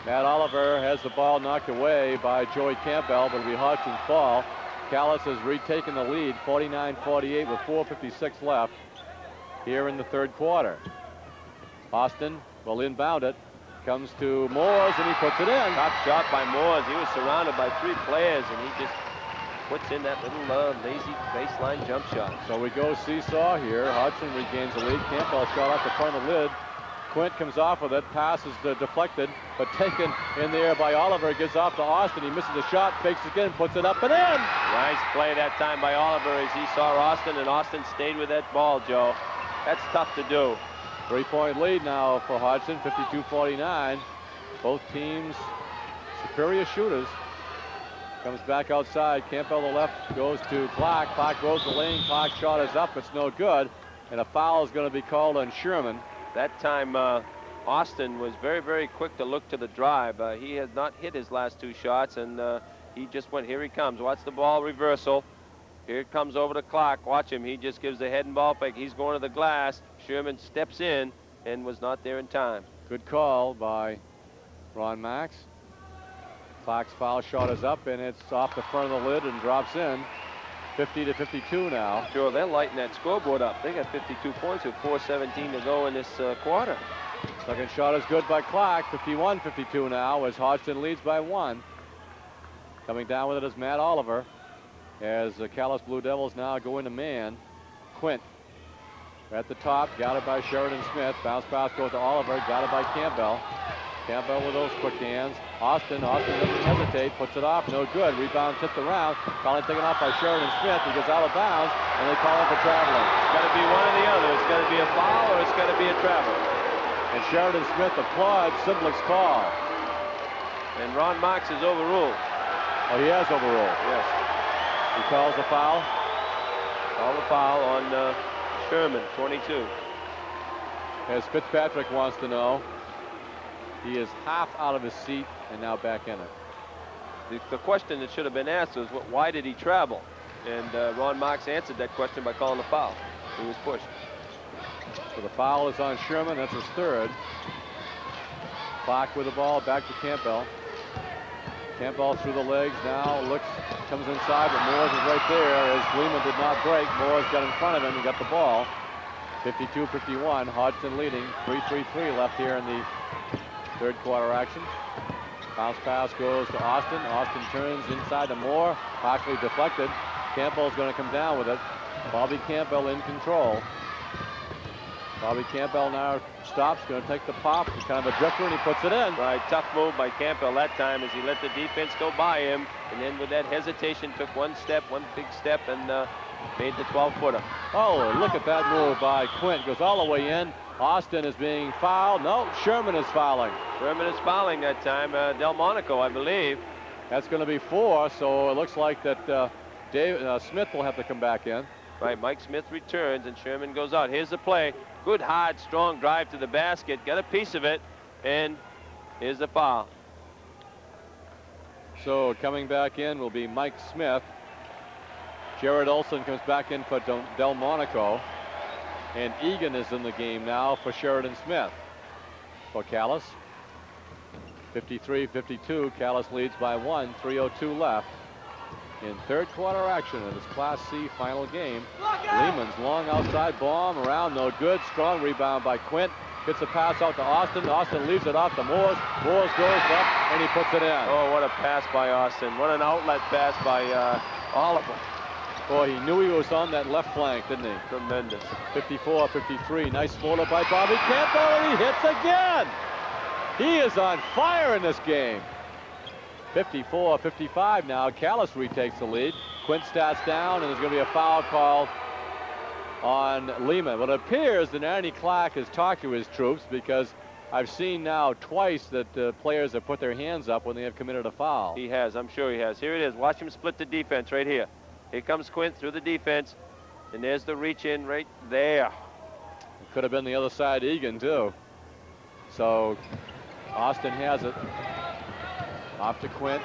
Matt Oliver has the ball knocked away by Joey Campbell, but it'll be Hodgson's ball. Calais has retaken the lead, 49-48 with 4:56 left here in the third quarter. Austin will inbound it. Comes to Moores, and he puts it in. Top shot by Moores. He was surrounded by 3 players, and he just puts in that little lazy baseline jump shot. So we go seesaw here. Hodgson regains the lead. Campbell shot off the front of the lid. Quint comes off with it. Pass is deflected, but taken in the air by Oliver. Gets off to Austin. He misses the shot, fakes again, puts it up and in. Nice play that time by Oliver as he saw Austin, and Austin stayed with that ball, Joe. That's tough to do. 3-point lead now for Hodgson, 52-49. Both teams superior shooters. Comes back outside. Campbell to the left goes to Clark. Clark goes the lane. Clark shot is up. It's no good. And a foul is going to be called on Sherman. That time, Austin was very, very quick to look to the drive. He has not hit his last 2 shots, and he just went, here he comes. Watch the ball reversal. Here it comes over to Clark. Watch him. He just gives the head and ball fake. He's going to the glass. Sherman steps in and was not there in time. Good call by Ron Max. Clark's foul shot is up, and it's off the front of the lid and drops in. 50-52 now. Sure, they're lighting that scoreboard up. They got 52 points with 4:17 to go in this quarter. Second shot is good by Clark. 51-52 now as Hodgson leads by 1. Coming down with it is Matt Oliver as the Calais Blue Devils now go into man. Quint at the top, got it by Sheridan Smith. Bounce pass goes to Oliver, got it by Campbell. Campbell with those quick hands. Austin doesn't hesitate, puts it off, no good. Rebound tipped around. Calling taken off by Sheridan Smith. He goes out of bounds, and they call him for traveling. It's got to be one or the other. It's got to be a foul or it's got to be a travel. And Sheridan Smith applauds Simblick's call. And Ron Marks is overruled. Oh, he has overruled. Yes. He calls the foul. Call the foul on Sherman, 22. As Fitzpatrick wants to know, he is half out of his seat and now back in it. The question that should have been asked was, why did he travel? And Ron Marks answered that question by calling the foul. He was pushed. So the foul is on Sherman. That's his third. Clark with the ball, back to Campbell. Campbell through the legs now, looks, comes inside, but Moores is right there as Lehman did not break. Moores got in front of him and got the ball. 52-51, Hodgson leading. 3:33 left here in the third quarter action. Bounce pass goes to Austin. Austin turns inside to Moore. Partially deflected. Campbell's going to come down with it. Bobby Campbell in control. Bobby Campbell now stops, going to take the pop. He's kind of a drifter, and he puts it in. Right, tough move by Campbell that time as he let the defense go by him. And then with that hesitation, took one big step, and made the 12-footer. Oh, look at that move by Quint. Goes all the way in. Austin is being fouled. No, Sherman is fouling. Sherman is fouling that time. Delmonico, I believe. That's going to be 4, so it looks like that Smith will have to come back in. Right, Mike Smith returns, and Sherman goes out. Here's the play. Good, hard, strong drive to the basket. Got a piece of it, and here's the foul. So coming back in will be Mike Smith. Jared Olson comes back in for Delmonico. And Egan is in the game now for Sheridan Smith. For Calais. 53-52. Calais leads by 1. 3:02 left. in third quarter action of this Class C final game. Lehman's long outside bomb around, no good. Strong rebound by Quint. Gets a pass out to Austin. Austin leaves it off to Moores. Moores goes up and he puts it in. Oh, what a pass by Austin. What an outlet pass by Oliver. Boy, he knew he was on that left flank, didn't he? Tremendous. 54-53. Nice floater by Bobby Campbell, and he hits again. He is on fire in this game. 54-55 now. Calais retakes the lead. Quint stats down, and there's going to be a foul called on Lehman. Well, it appears that Ernie Clark has talked to his troops, because I've seen now twice that players have put their hands up when they have committed a foul. He has. I'm sure he has. Here it is. Watch him split the defense right here. Here comes Quint through the defense, and there's the reach in right there. It could have been the other side, Egan, too. So Austin has it. Off to Quint.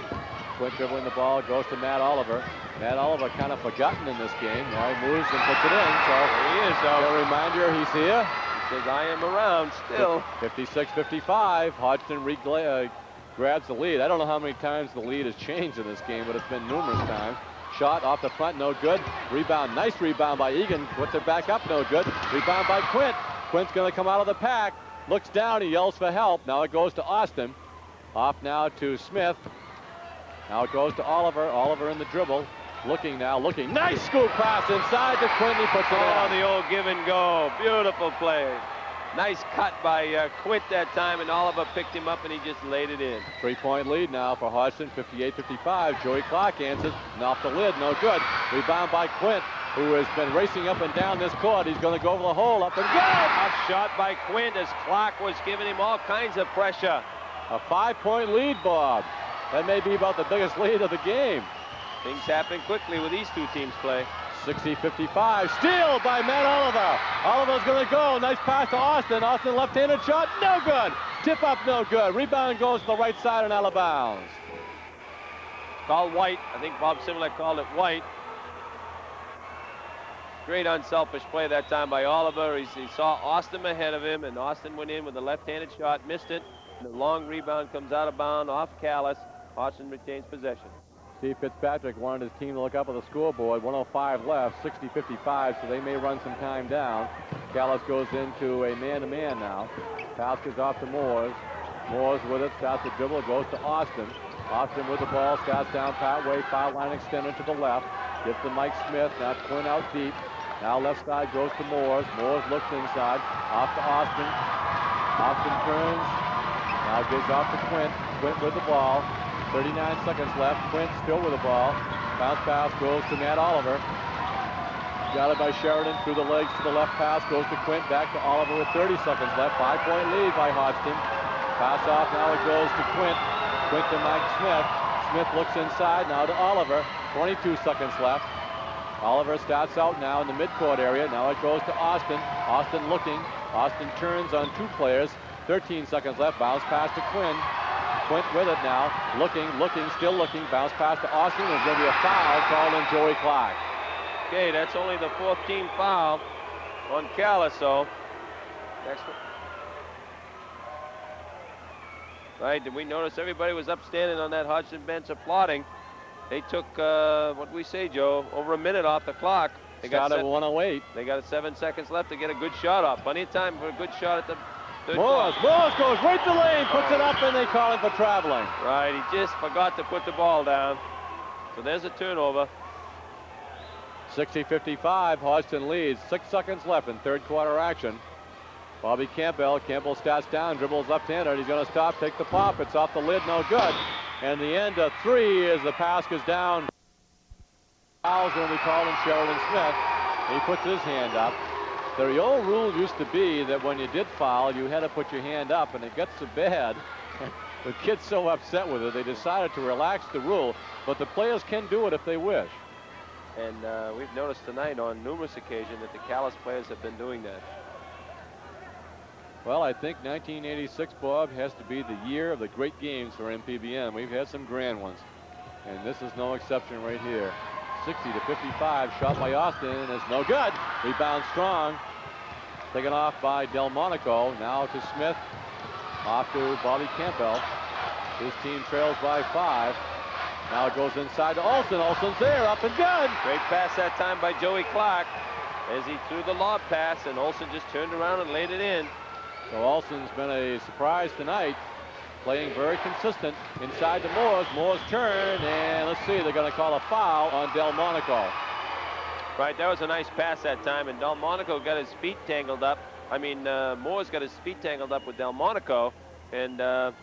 Quint dribbling the ball, goes to Matt Oliver. Matt Oliver kind of forgotten in this game. Now he moves and puts it in. So there he is. So a reminder, he's here. He says, I am around still. 56-55. Hodgdon grabs the lead. I don't know how many times the lead has changed in this game, but it's been numerous times. Shot off the front, no good. Rebound, nice rebound by Egan. Puts it back up, no good. Rebound by Quint. Quint's going to come out of the pack. Looks down, he yells for help. Now it goes to Austin. Off now to Smith. Now it goes to Oliver. Oliver in the dribble. Looking now, looking. Nice scoop pass inside to Quint. He puts it Oh, in. the old give and go. Beautiful play. Nice cut by Quint that time, and Oliver picked him up and he just laid it in. 3-point lead now for Hodgson, 58-55. Joey Clark answers, and off the lid, no good. Rebound by Quint, who has been racing up and down this court. He's going to go over the hole, up and good! A shot by Quint as Clark was giving him all kinds of pressure. A 5-point lead, Bob. That may be about the biggest lead of the game. Things happen quickly when these two teams play. 60-55, steal by Matt Oliver. Oliver's going to go, nice pass to Austin. Austin left-handed shot, no good. Tip up, no good. Rebound goes to the right side and out of bounds. Called white. I think Bob Similek called it white. Great unselfish play that time by Oliver. He saw Austin ahead of him, and Austin went in with a left-handed shot, missed it. The long rebound comes out of bounds off Calais. Hodgson retains possession. Steve Fitzpatrick wanted his team to look up at the scoreboard. 105 left, 60-55, so they may run some time down. Calais goes into a man-to-man now. Pass goes off to Moores. Moores with it, starts to dribble, goes to Austin. Austin with the ball, starts down Pat Way, foul line extended to the left. Gets to Mike Smith, now Quint out deep. Now left side goes to Moores. Moores looks inside, off to Austin. Austin turns, now gives off to Quint. Quint with the ball. 39 seconds left. Quint still with the ball. Bounce pass goes to Matt Oliver. Got it by Sheridan through the legs to the left pass. Goes to Quint. Back to Oliver with 30 seconds left. 5-point lead by Hodgson. Pass off. Now it goes to Quint. Quint to Mike Smith. Smith looks inside. Now to Oliver. 22 seconds left. Oliver starts out now in the midcourt area. Now it goes to Austin. Austin looking. Austin turns on two players. 13 seconds left. Bounce pass to Quinn. Quint with it now, looking, still looking, bounce pass to Austin. There's going to be a foul called on Joey Clark. Okay, that's only the 4th team foul on Calais, so. Next one. Right, did we notice everybody was upstanding on that Hodgson bench applauding? They took, what we say, Joe, over a minute off the clock. They got at 108. They got 7 seconds left to get a good shot off. Plenty of time for a good shot at the Moores goes right to the lane, puts it up, and they call him for traveling. Right, he just forgot to put the ball down. So there's a turnover. 60-55, Hodgson leads. 6 seconds left in third quarter action. Bobby Campbell starts down, dribbles left-hander, and he's going to stop, take the pop. It's off the lid, no good. And the end of 3 as the pass goes down. Foul's going to be called on Sheridan Smith. He puts his hand up. The old rule used to be that when you did foul, you had to put your hand up, and it got so bad. The kid's so upset with it, they decided to relax the rule, but the players can do it if they wish. And we've noticed tonight on numerous occasions that the Calais players have been doing that. Well, I think 1986, Bob, has to be the year of the great games for MPBM. We've had some grand ones, and this is no exception right here. 60-55, shot by Austin, and it's no good. Rebound strong. Taken off by Delmonico. Now to Smith. Off to Bobby Campbell. His team trails by 5. Now it goes inside to Olson. Olson's there, up and good. Great pass that time by Joey Clark as he threw the lob pass, and Olson just turned around and laid it in. So Olson's been a surprise tonight, playing very consistent inside to Moores. Moores turn, and let's see, they're going to call a foul on Delmonico. Right, that was a nice pass that time, and Delmonico got his feet tangled up. Moores got his feet tangled up with Delmonico, and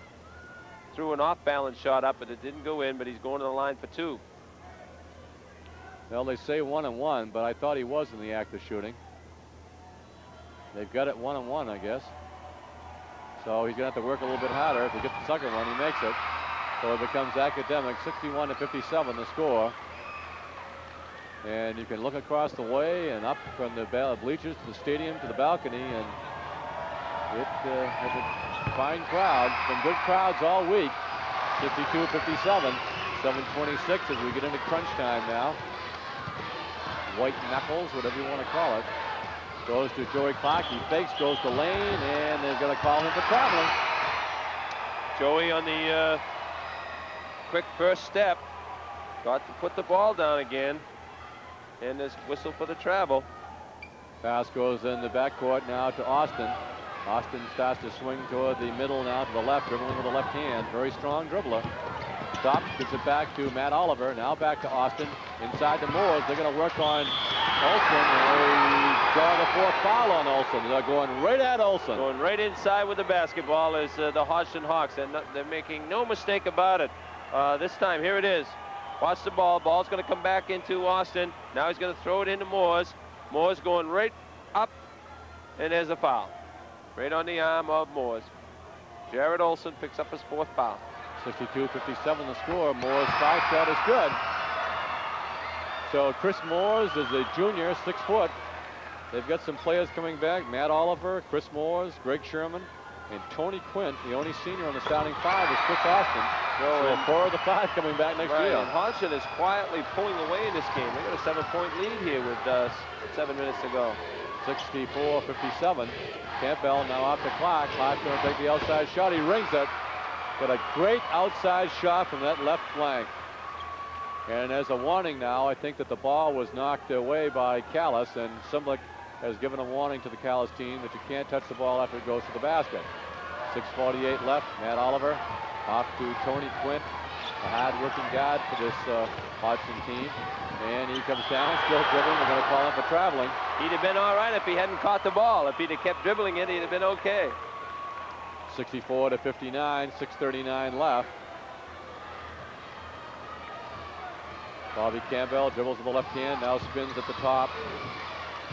threw an off-balance shot up, but it didn't go in, but he's going to the line for 2. Well, they say 1-1, but I thought he was in the act of shooting. They've got it 1-1, I guess. So he's going to have to work a little bit harder. If he gets the second one, he makes it. So it becomes academic, 61-57 the score. And you can look across the way and up from the bleachers to the stadium to the balcony, and it has a fine crowd. Some good crowds all week. 52-57, 7:26 as we get into crunch time now. White knuckles, whatever you want to call it. Goes to Joey Clark. He fakes, goes to Lane, and they're going to call him for traveling. Joey on the quick first step. Got to put the ball down again. And this whistle for the travel. Pass goes in the backcourt now to Austin. Austin starts to swing toward the middle now to the left, dribbling with the left hand. Very strong dribbler. Stops, gives it back to Matt Oliver. Now back to Austin. Inside to Moores. They're going to work on Olson. They draw the 4th foul on Olson. They're going right at Olson. Going right inside with the basketball is the Hodgdon Hawks. And they're making no mistake about it. This time, here it is. Watch the ball. Ball's going to come back into Austin. Now he's going to throw it into Moores. Moores going right up, and there's a foul. Right on the arm of Moores. Jared Olson picks up his 4th foul. 62-57 the score. Moore's foul shot is good. So Chris Moores is a junior, 6 foot. They've got some players coming back. Matt Oliver, Chris Moores, Greg Sherman, and Tony Quint. The only senior on the starting 5 is Chris Austin. So 4 of the 5 coming back next year. And Hodgdon is quietly pulling away in this game. They got a 7-point lead here with 7 minutes to go. 64-57. Campbell now off the clock. Clark's going to take the outside shot. He rings it. Got a great outside shot from that left flank. And as a warning now, I think that the ball was knocked away by Calais, and Simlick has given a warning to the Calais team that you can't touch the ball after it goes to the basket. 6:48 left. Matt Oliver off to Tony Quint, a hard-working guard for this Hodgdon team. And he comes down, still dribbling. They're going to call him for traveling. He'd have been all right if he hadn't caught the ball. If he'd have kept dribbling it, he'd have been okay. 64-59, 6:39 left. Bobby Campbell dribbles with the left hand, now spins at the top.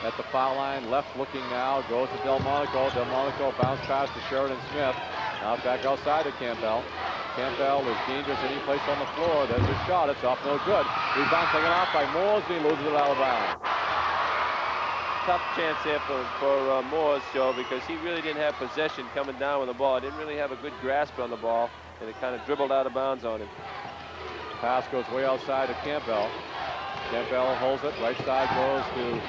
At the foul line, left looking now, goes to Delmonico. Delmonico bounce pass to Sheridan Smith. Now back outside to Campbell. Campbell is dangerous any place on the floor. There's his shot, it's off, no good. Rebound taken off by Moores, he loses it out of bounds. Tough chance there for Moores, Joe, because he really didn't have possession coming down with the ball. Didn't really have a good grasp on the ball, and it kind of dribbled out of bounds on him. Pass goes way outside to Campbell. Campbell holds it, right side goes to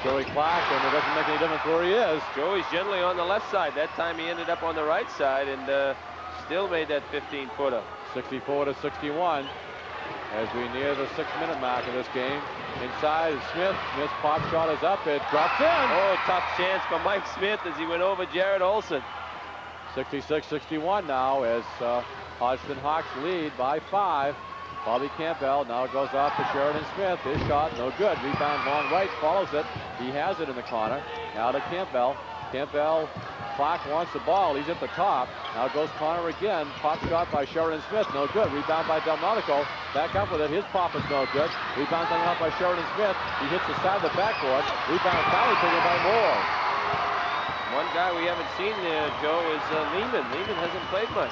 Joey Clark, and it doesn't make any difference where he is. Joey's generally on the left side. That time he ended up on the right side and still made that 15-footer. 64-61 as we near the 6-minute mark of this game. Inside is Smith. Smith's pop shot is up. It drops in. Oh, tough chance for Mike Smith as he went over Jared Olson. 66-61 now as Hodgdon Hawks lead by 5. Bobby Campbell now goes off to Sheridan Smith. His shot no good. Rebound long right, follows it. He has it in the corner. Now to Campbell. Campbell, Clark wants the ball. He's at the top. Now goes corner again. Pop shot by Sheridan Smith. No good. Rebound by Delmonico. Back up with it. His pop is no good. Rebound taken out by Sheridan Smith. He hits the side of the backboard. Rebound foul taken by Moore. One guy we haven't seen there, Joe, is Lehman. Lehman hasn't played much.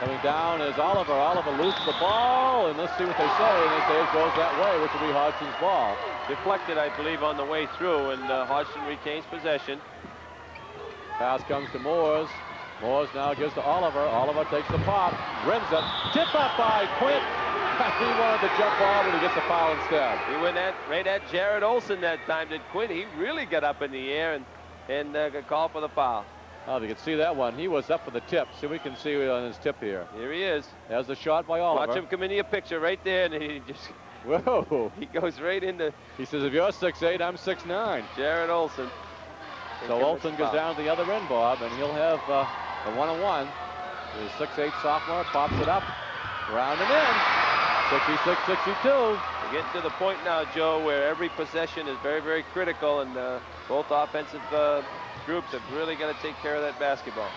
Coming down is Oliver. Oliver loses the ball, and let's see what they say. And they say it goes that way, which will be Hodgson's ball. Deflected, I believe, on the way through, and Hodgdon retains possession. Pass comes to Moores. Moores now gives to Oliver. Oliver takes the pop, rims it. Tip up by Quint. He wanted the jump ball, but he gets the foul instead. He went right at Jared Olson that time, did Quint. He really got up in the air and got called for the foul. Oh, if you can see that one, he was up for the tip. See, we can see on his tip here. Here he is. There's the shot by Oliver. Watch him come into your picture right there, and he just Whoa. he goes right into. He says, if you're 6'8", I'm 6'9". Jared Olson. So Olson goes down to the other end, Bob, and he'll have a one-on-one. The 6'8" sophomore pops it up, round and in. 66-62. We're getting to the point now, Joe, where every possession is very, very critical, and both offensive groups have really got to take care of that basketball.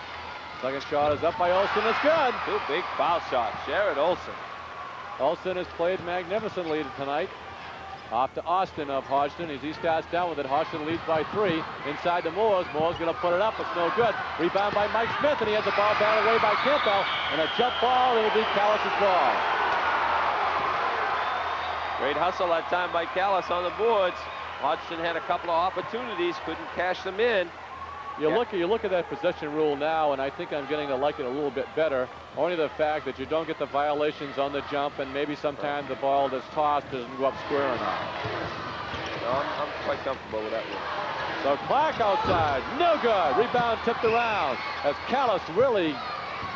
Second shot is up by Olson. It's good. 2 big foul shots. Jared Olson. Olson has played magnificently tonight. Off to Austin of Hodgdon as he starts down with it. Hodgdon leads by 3. Inside to Moores. Moore's going to put it up. It's no good. Rebound by Mike Smith, and he has the ball batted away by Campbell. And a jump ball. It'll be Calais' ball. Great hustle that time by Calais on the boards. Hodgdon had a couple of opportunities, couldn't cash them in. You look at that possession rule now, and I think I'm getting to like it a little bit better. Only the fact that you don't get the violations on the jump, and maybe sometimes the ball that's tossed doesn't go up square enough. No, I'm quite comfortable with that one. So Clark outside, no good. Rebound tipped around as Calais really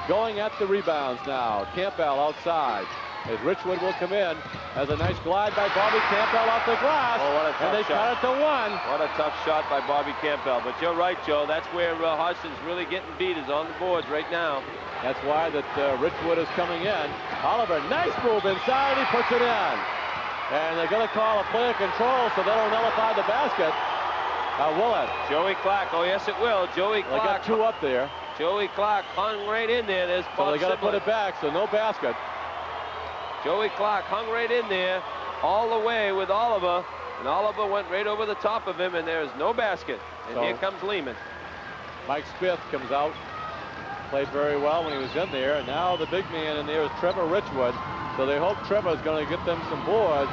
going at the rebounds now. Campbell outside as Richwood will come in. Has a nice glide by Bobby Campbell off the glass. Oh, what a tough and they shot. cut it to 1. What a tough shot by Bobby Campbell. But you're right, Joe. That's where Hodgson's really getting beat, is on the boards right now. That's why that Richwood is coming in. Oliver, nice move inside. He puts it in. And they're going to call a play of control, so that'll nullify the basket. Will it? Joey Clark. Oh, yes, it will. Joey They Clark. got 2 up there. Joey Clark hung right in there. There's So Bob they got to put Simler. it back, so no basket. Joey Clark hung right in there all the way with Oliver, and Oliver went right over the top of him, and there's no basket. And So- here comes Lehman. Mike Smith comes out. Played very well when he was in there, and now the big man in there is Trevor Richwood. So they hope Trevor's going to get them some boards,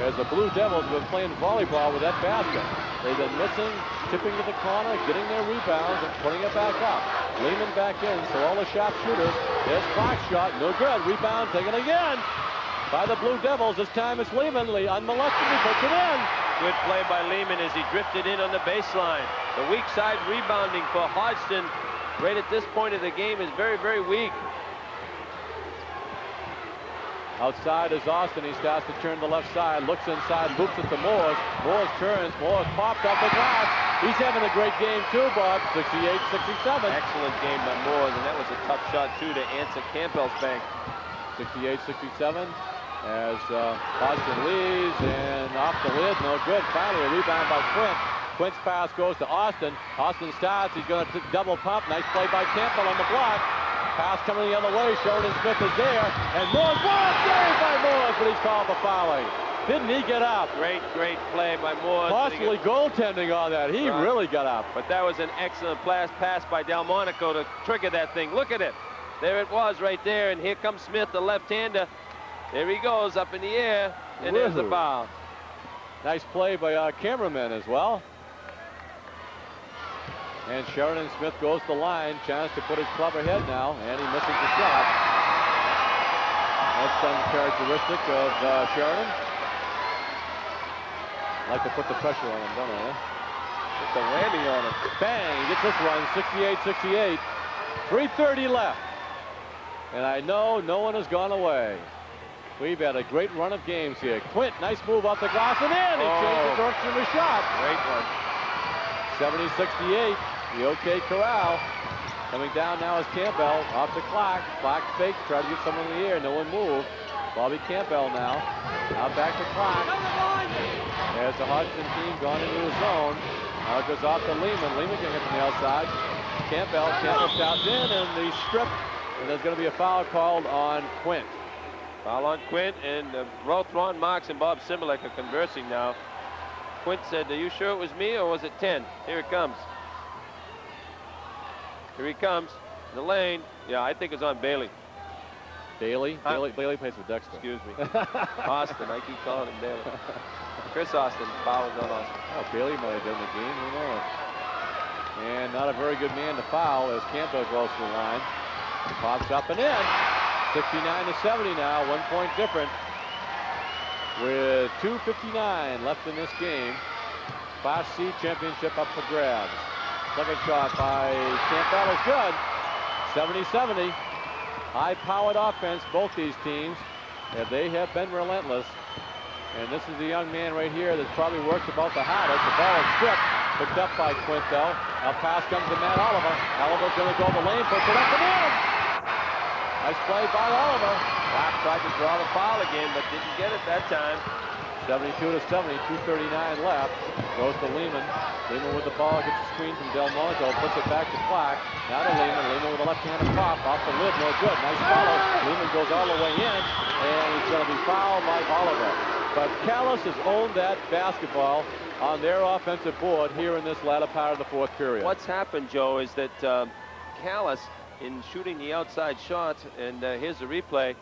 as the Blue Devils have been playing volleyball with that basket. They've been missing, tipping to the corner, getting their rebounds, and putting it back up. Lehman back in, so all the sharpshooters. There's Clark's shot, no good. Rebound taken again by the Blue Devils. This time it's Lehman, unmolested, he puts it in. Good play by Lehman as he drifted in on the baseline. The weak side rebounding for Hodgdon right at this point of the game is very, very weak. Outside is Austin. He starts to turn to the left side, looks inside, loops it to Moores. Moores turns, Moores popped off the glass. He's having a great game too, Bob. 68-67. Excellent game by Moores, and that was a tough shot too to answer Campbell's bank. 68-67 as Hodgdon leads, and off the lid, no good. Finally a rebound by Quint. Quint's pass goes to Austin. Austin starts, he's going to double pump. Nice play by Campbell on the block. Pass coming the other way, Sheridan Smith is there, and Moores, saved by Moores, but he's called for fouling. Didn't he get up? Great play by Moores. Possibly goaltending on that. He really got up. But that was an excellent pass by Delmonico to trigger that thing. Look at it. There it was right there, and here comes Smith, the left-hander. There he goes up in the air, and there's the foul. Nice play by our cameraman as well. And Sheridan Smith goes to the line, chance to put his club ahead now, and he misses the shot. That's uncharacteristic of Sheridan. Like to put the pressure on him, don't I? Put the whammy on him. Bang, he gets this one, 68-68. 3:30 left. And I know no one has gone away. We've had a great run of games here. Quint, nice move off the glass and in. He changed the direction of his shot. Great one. 70-68. The OK Corral. Coming down now is Campbell. Off to Clark. Clark fake. Try to get someone in the air. No one moved. Bobby Campbell now. Now back to Clark. There's the Hodgdon team gone into the zone. Now it goes off to Lehman. Lehman can hit from the outside. Campbell stops in, and the strip. And there's going to be a foul called on Quint. Foul on Quint, and both Ron Marks and Bob Similek are conversing now. Quint said, "Are you sure it was me, or was it 10? Here it comes. Here he comes. In the lane. Yeah, I think it's on Bailey. Bailey? Bailey plays for Dexter. Excuse me. Austin. I keep calling him Bailey. Chris Austin. Foul is on Austin. Oh, Bailey might have done the game. Who knows? And not a very good man to foul as Campbell goes to the line. Pops up and in. 69-70 now. 1 point different. With 2:59 left in this game. Class C championship up for grabs. Second shot by Campbell is good. 70-70. High-powered offense, both these teams. And they have been relentless. And this is the young man right here that probably works about the hardest. The ball is stripped, picked up by Quintel. Now pass comes to Matt Oliver. Oliver's going to go the lane, puts it up and in. Nice play by Oliver. Black tried to draw the foul again, but didn't get it that time. 72-70, 2:39 left. Goes to Lehman. Lehman with the ball, gets the screen from Del Monaco, puts it back to Clark. Now to Lehman. Lehman with a left-handed pop off the lid, no good. Nice follow. Lehman goes all the way in, and he's going to be fouled by Oliver. But Calais has owned that basketball on their offensive board here in this latter part of the fourth period. What's happened, Joe, is that Calais, in shooting the outside shots, and here's the replay.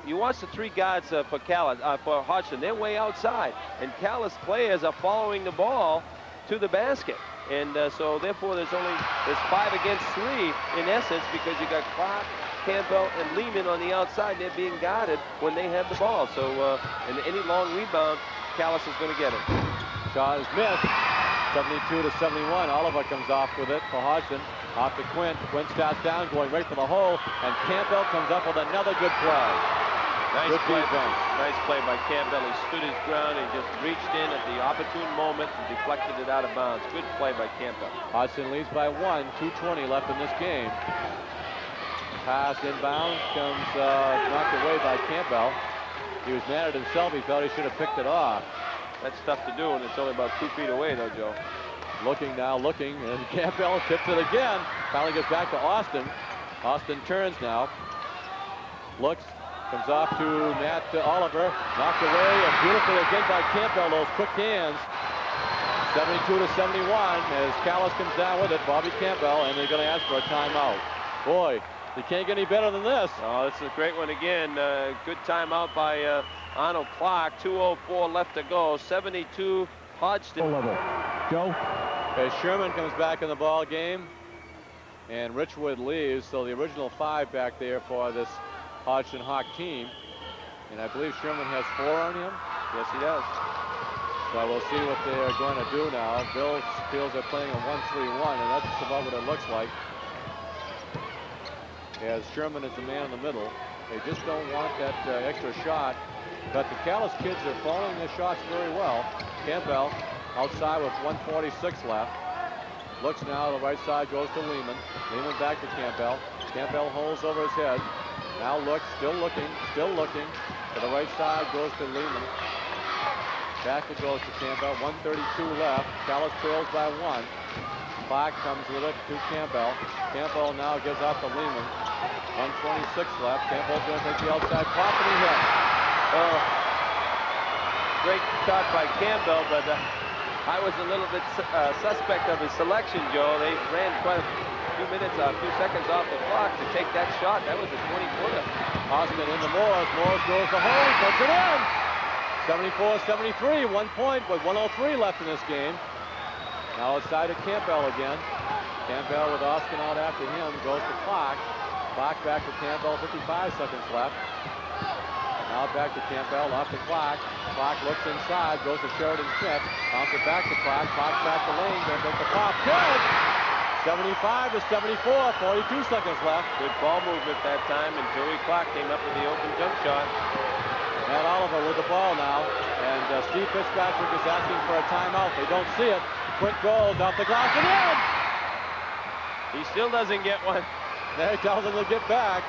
You watch the three guards for Calais, for Hodgdon. They're way outside, and Calais players are following the ball to the basket, and so therefore there's 5 against 3 in essence, because you got Clark, Campbell, and Lehman on the outside. They're being guarded when they have the ball. So in any long rebound, Calais is going to get it. Shot is missed. 72-71. Oliver comes off with it for Hodgdon. Off to Quint. Quint starts down, going right for the hole, and Campbell comes up with another good play. Nice play by Campbell. He stood his ground and just reached in at the opportune moment and deflected it out of bounds. Good play by Campbell. Hodgdon leads by 1. 2:20 left in this game. Pass inbound comes knocked away by Campbell. He was mad at himself. He felt he should have picked it off. That's tough to do, and it's only about 2 feet away, though, Joe. Looking, and Campbell tips it again. Finally gets back to Austin. Austin turns now. Looks, comes off to Matt Oliver. Knocked away, and beautifully again by Campbell. Those quick hands. 72-71 as Calais comes down with it. Bobby Campbell, and they're going to ask for a timeout. Boy, they can't get any better than this. Oh, this is a great one again. Good timeout by Arnold Clark. 2:04 left to go. 72 Hodgdon. Level. Joe? As Sherman comes back in the ball game, and Richwood leaves, so the original 5 back there for this Hodgdon Hawk team. And I believe Sherman has 4 on him. Yes, he does. So we'll see what they're going to do now. Bill feels they're playing a 1-3-1, and that's just about what it looks like. As Sherman is the man in the middle. They just don't want that extra shot. But the Calais kids are following their shots very well. Campbell outside with 1:46 left. Looks now to the right side, goes to Lehman. Lehman back to Campbell. Campbell holds over his head. Now looks, still looking. To the right side, goes to Lehman. Back it goes to Campbell. 1:32 left. Calais trails by 1. Clark comes with it to Campbell. Campbell now gives out to Lehman. 1:26 left. Campbell's going to take the outside pop, and he hit. Oh, great shot by Campbell, but I was a little bit suspect of his selection, Joe. They ran quite a few seconds off the clock to take that shot. That was a 20-footer. Austin into Morris. Morris goes to hole. He puts it in. 74-73. 1 point with 1:03 left in this game. Now outside to Campbell again. Campbell with Austin out after him. Goes to Clark. Clark back to Campbell. 55 seconds left. Now back to Campbell, off to Clark. Clark looks inside, goes to Sheridan Smith. Bounce it back to Clark. Clark back to Lane, going to make the pop. Good! 75-74, 42 seconds left. Good ball movement that time, and Joey Clark came up with the open jump shot. Matt Oliver with the ball now, and Steve Fitzpatrick is asking for a timeout. They don't see it. Quick goal, off the glass and in! He still doesn't get one. There he tells him to get back.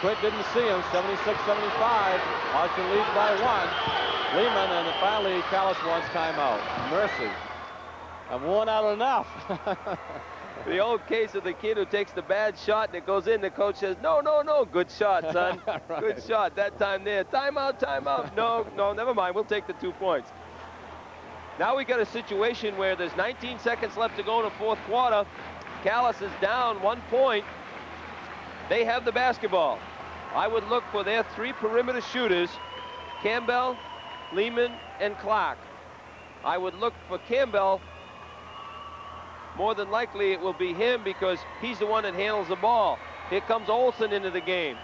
Quick didn't see him. 76-75. Hodgdon leads by 1. Lehman, and finally Calais wants timeout. Mercy. I'm worn out enough. The old case of the kid who takes the bad shot and it goes in. The coach says, no, good shot, son. Right. Good shot that time there. Timeout. No, never mind. We'll take the 2 points. Now we got a situation where there's 19 seconds left to go in the fourth quarter. Calais is down 1 point. They have the basketball. I would look for their 3 perimeter shooters, Campbell, Lehman, and Clark. I would look for Campbell. More than likely it will be him because he's the one that handles the ball. Here comes Olsen into the game.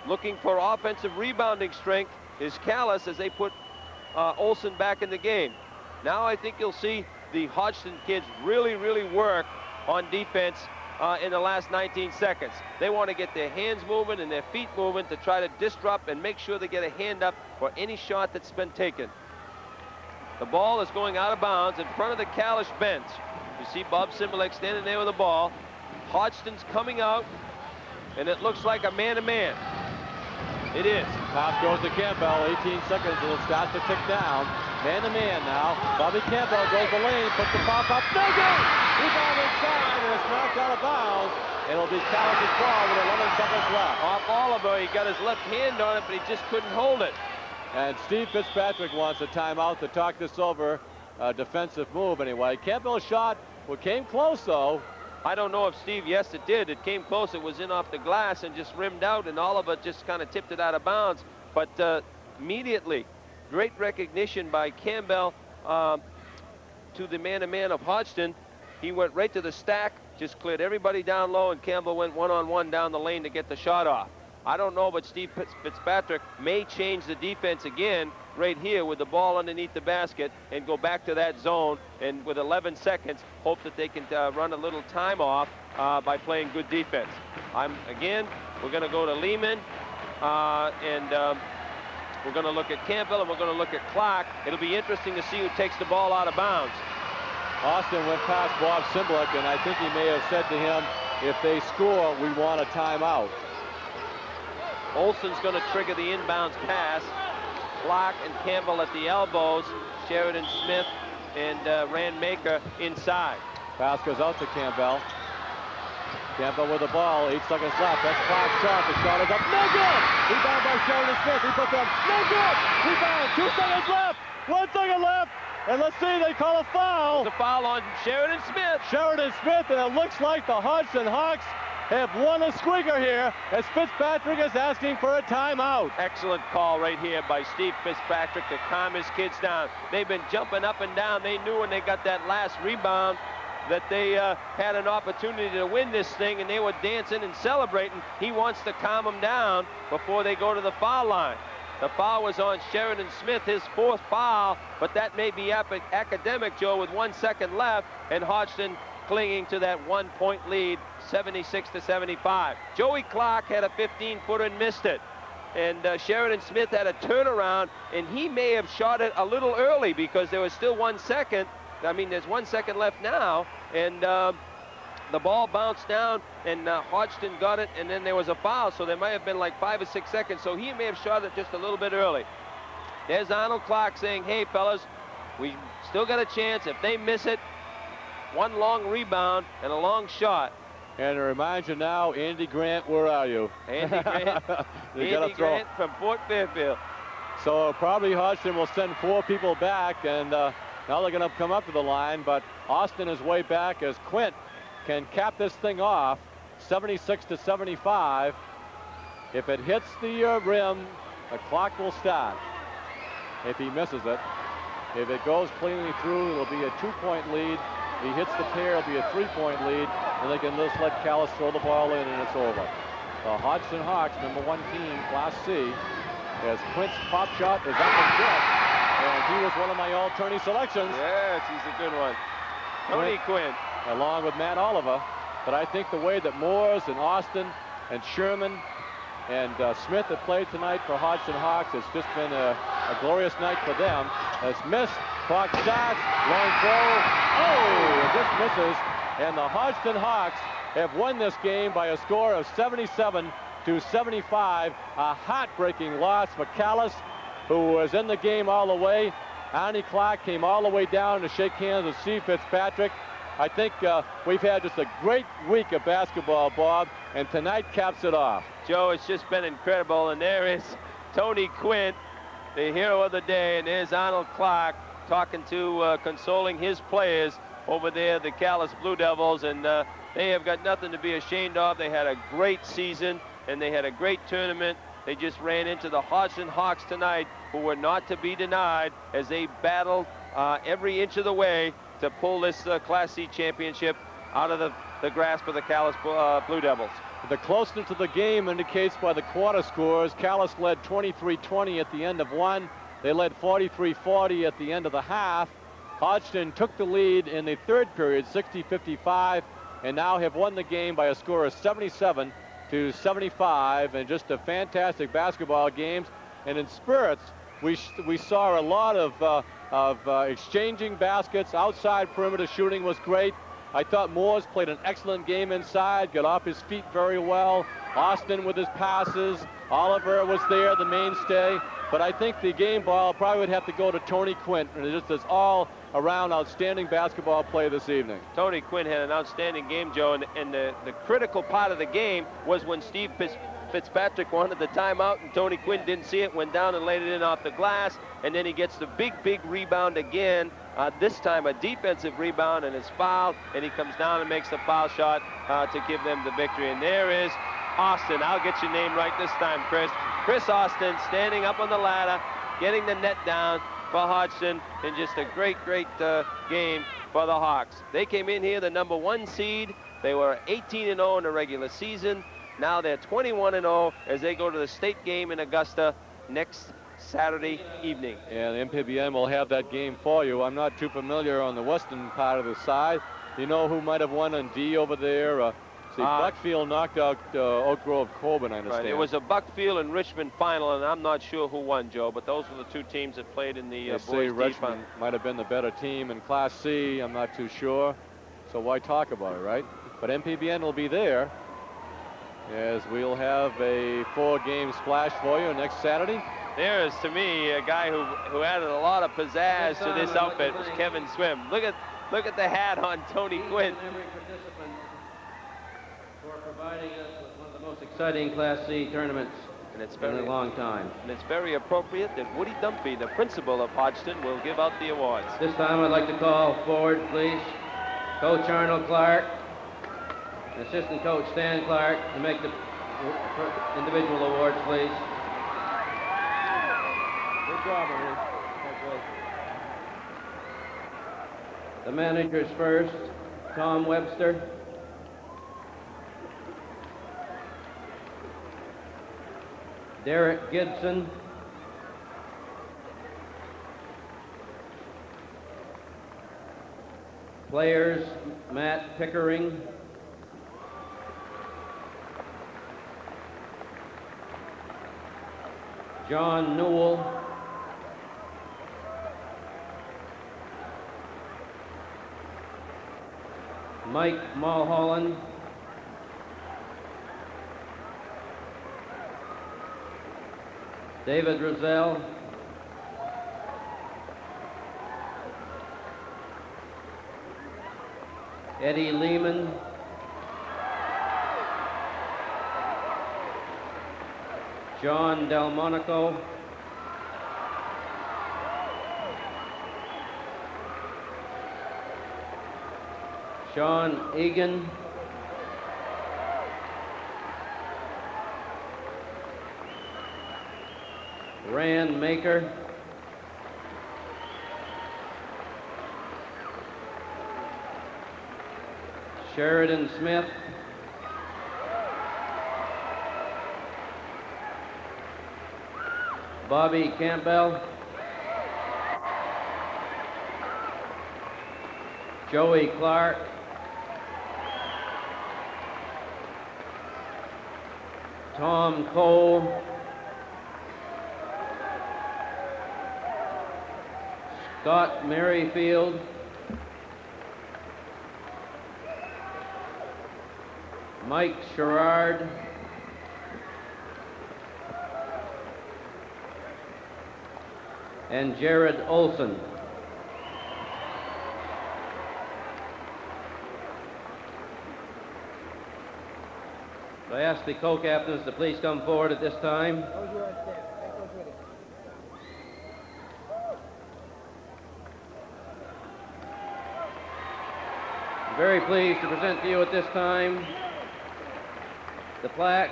Looking for offensive rebounding strength is Calais as they put Olsen back in the game. Now I think you'll see the Hodgdon kids really work on defense in the last 19 seconds. They want to get their hands moving and their feet moving to try to disrupt and make sure they get a hand up for any shot that's been taken. The ball is going out of bounds in front of the Calais bench. You see Bob Simbalek standing there with the ball. Hodgdon's coming out, and it looks like a man-to-man. It is. Pass goes to Campbell, 18 seconds, it'll start to tick down. Man-to-man now. Bobby Campbell goes the lane, puts the pop up, no good! Rebound inside, and it's knocked out of bounds. It'll be Calais' ball with 11 seconds left. Off Oliver, he got his left hand on it, but he just couldn't hold it. And Steve Fitzpatrick wants a timeout to talk this over. A defensive move anyway. Campbell's shot came close though. I don't know if Steve, yes it did. It came close. It was in off the glass and just rimmed out, and Oliver just kind of tipped it out of bounds. But immediately, great recognition by Campbell to the man-to-man of Hodgdon. He went right to the stack, just cleared everybody down low, and Campbell went one-on-one down the lane to get the shot off. I don't know, but Steve Fitzpatrick may change the defense again right here with the ball underneath the basket and go back to that zone, and with 11 seconds hope that they can run a little time off by playing good defense. We're going to go to Lehman and we're going to look at Campbell and we're going to look at Clark. It'll be interesting to see who takes the ball out of bounds. Austin went past Bob Simbalek, and I think he may have said to him, if they score, we want a timeout. Olsen's going to trigger the inbounds pass. Clark and Campbell at the elbows. Sheridan Smith and Rand Maker inside. Pass goes out to Campbell. Campbell with the ball, 8 seconds left. That's Clark's shot. The shot is up. No good! Rebound by Sheridan Smith. He puts up. No good! Rebound. 2 seconds left. 1 second left. And let's see, they call a foul. It's a foul on Sheridan Smith. Sheridan Smith, and it looks like the Hodgdon Hawks have won a squeaker here as Fitzpatrick is asking for a timeout. Excellent call right here by Steve Fitzpatrick to calm his kids down. They've been jumping up and down. They knew when they got that last rebound that they had an opportunity to win this thing, and they were dancing and celebrating. He wants to calm them down before they go to the foul line. The foul was on Sheridan Smith, his 4th foul, but that may be academic, Joe, with 1 second left, and Hodgdon clinging to that 1-point lead, 76-75. Joey Clark had a 15-footer and missed it. And Sheridan Smith had a turnaround, and he may have shot it a little early because there was still 1 second. I mean, there's 1 second left now, and the ball bounced down, and Hodgdon got it, and then there was a foul, so there might have been like 5 or 6 seconds, so he may have shot it just a little bit early. There's Arnold Clark saying, hey, fellas, we still got a chance. If they miss it, 1 long rebound and a long shot. And to remind you now, Andy Grant, where are you? Andy Grant, Grant from Fort Fairfield. So probably Hodgdon will send 4 people back, and now they're going to come up to the line, but Austin is way back as Quint can cap this thing off, 76-75. If it hits the rim, the clock will start. If he misses it, if it goes cleanly through, it'll be a 2-point lead. If he hits the pair, it'll be a 3-point lead, and they can just let Calais throw the ball in, and it's over. The Hodgdon Hawks, #1 team, Class C, as Quint's pop shot is up and good, and he was one of my all-tourney selections. Yes, he's a good one. Tony Quint. Along with Matt Oliver, but I think the way that Moores and Austin and Sherman and Smith have played tonight for Hodgdon Hawks, it's just been a glorious night for them. As missed, clock starts, long throw, it just misses, and the Hodgdon Hawks have won this game by a score of 77-75, a heartbreaking loss for Calais, who was in the game all the way. Arnie Clark came all the way down to shake hands with Steve Fitzpatrick. I think we've had just a great week of basketball, Bob, and tonight caps it off. Joe, it's just been incredible, and there is Tony Quint, the hero of the day, and there's Arnold Clark talking to, consoling his players over there, the Calais Blue Devils, and they have got nothing to be ashamed of. They had a great season, and they had a great tournament. They just ran into the Hodgdon Hawks tonight, who were not to be denied as they battled every inch of the way to pull this Class C championship out of the grasp of the Calais Blue Devils. The closeness of the game indicates by the quarter scores. Calais led 23-20 at the end of one. They led 43-40 at the end of the half. Hodgdon took the lead in the third period, 60-55. and now have won the game by a score of 77-75, and just a fantastic basketball games. And in spirits, we saw a lot of exchanging baskets. Outside perimeter shooting was great. I thought Moores played an excellent game inside, got off his feet very well. Austin with his passes. Oliver was there, the mainstay. But I think the game ball probably would have to go to Tony Quinn, and it just is all around outstanding basketball play this evening. Tony Quinn had an outstanding game, Joe, and the critical part of the game was when Steve Fitzpatrick wanted the timeout, and Tony Quinn didn't see it, went down and laid it in off the glass, and then he gets the big rebound again. This time a defensive rebound, and is fouled, and he comes down and makes the foul shot to give them the victory. And there is Austin. I'll get your name right this time, Chris. Chris Austin standing up on the ladder, getting the net down for Hodgdon, and just a great game for the Hawks. They came in here the #1 seed. They were 18-0 in the regular season. Now they're 21-0 as they go to the state game in Augusta next Saturday evening. And MPBN will have that game for you. I'm not too familiar on the western part of the side. You know who might have won on D over there? Buckfield knocked out Oak Grove Coburn, I understand. Right. It was a Buckfield and Richmond final, and I'm not sure who won, Joe, but those were the two teams that played in the boys' D Richmond final. might have been the better team in Class C. I'm not too sure, so why talk about it, right? But MPBN will be there, as we'll have a 4-game splash for you next Saturday. There is, to me, a guy who added a lot of pizzazz to this outfit was Kevin Swim. Look at the hat on Tony Quinn. Every participant for providing us with one of the most exciting Class C tournaments in a long time. And it's very appropriate that Woody Dumpy, the principal of Hodgdon, will give out the awards. This time I'd like to call forward, please, Coach Arnold Clark, and Assistant Coach Stan Clark to make the individual awards, please. Good job, Ernie. Congratulations. The managers first, Tom Webster. Derek Gibson. Players, Matt Pickering. John Newell. Mike Mulholland. David Roselle. Eddie Lehman. John Delmonico. Sean Egan. Rand Maker. Sheridan Smith. Bobby Campbell. Joey Clark. Tom Cole. Scott Merrifield. Mike Sherrard. And Jared Olson. I ask the co-captains to please come forward at this time. I'm very pleased to present to you at this time the plaque,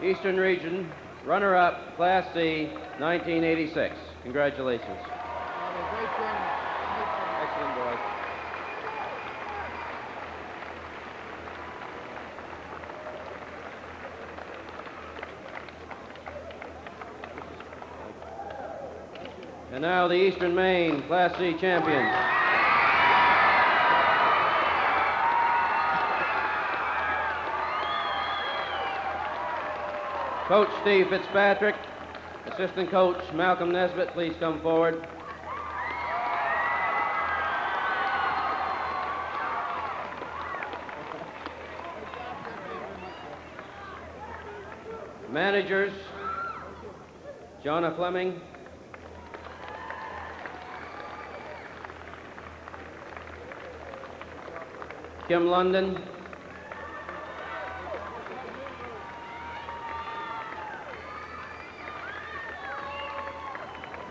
Eastern Region, runner-up, Class C, 1986. Congratulations. Excellent, boys. And now the Eastern Maine Class C champions. Coach Steve Fitzpatrick, assistant coach Malcolm Nesbitt, please come forward. Managers, Jonna Fleming, Kim London,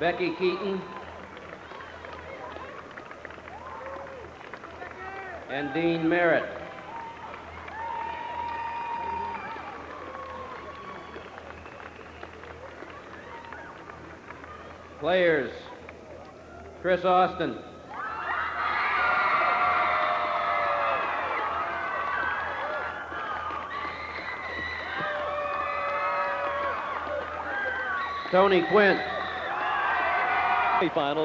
Becky Keaton, and Dean Merritt. Players, Chris Austin, Tony Quint. Finals.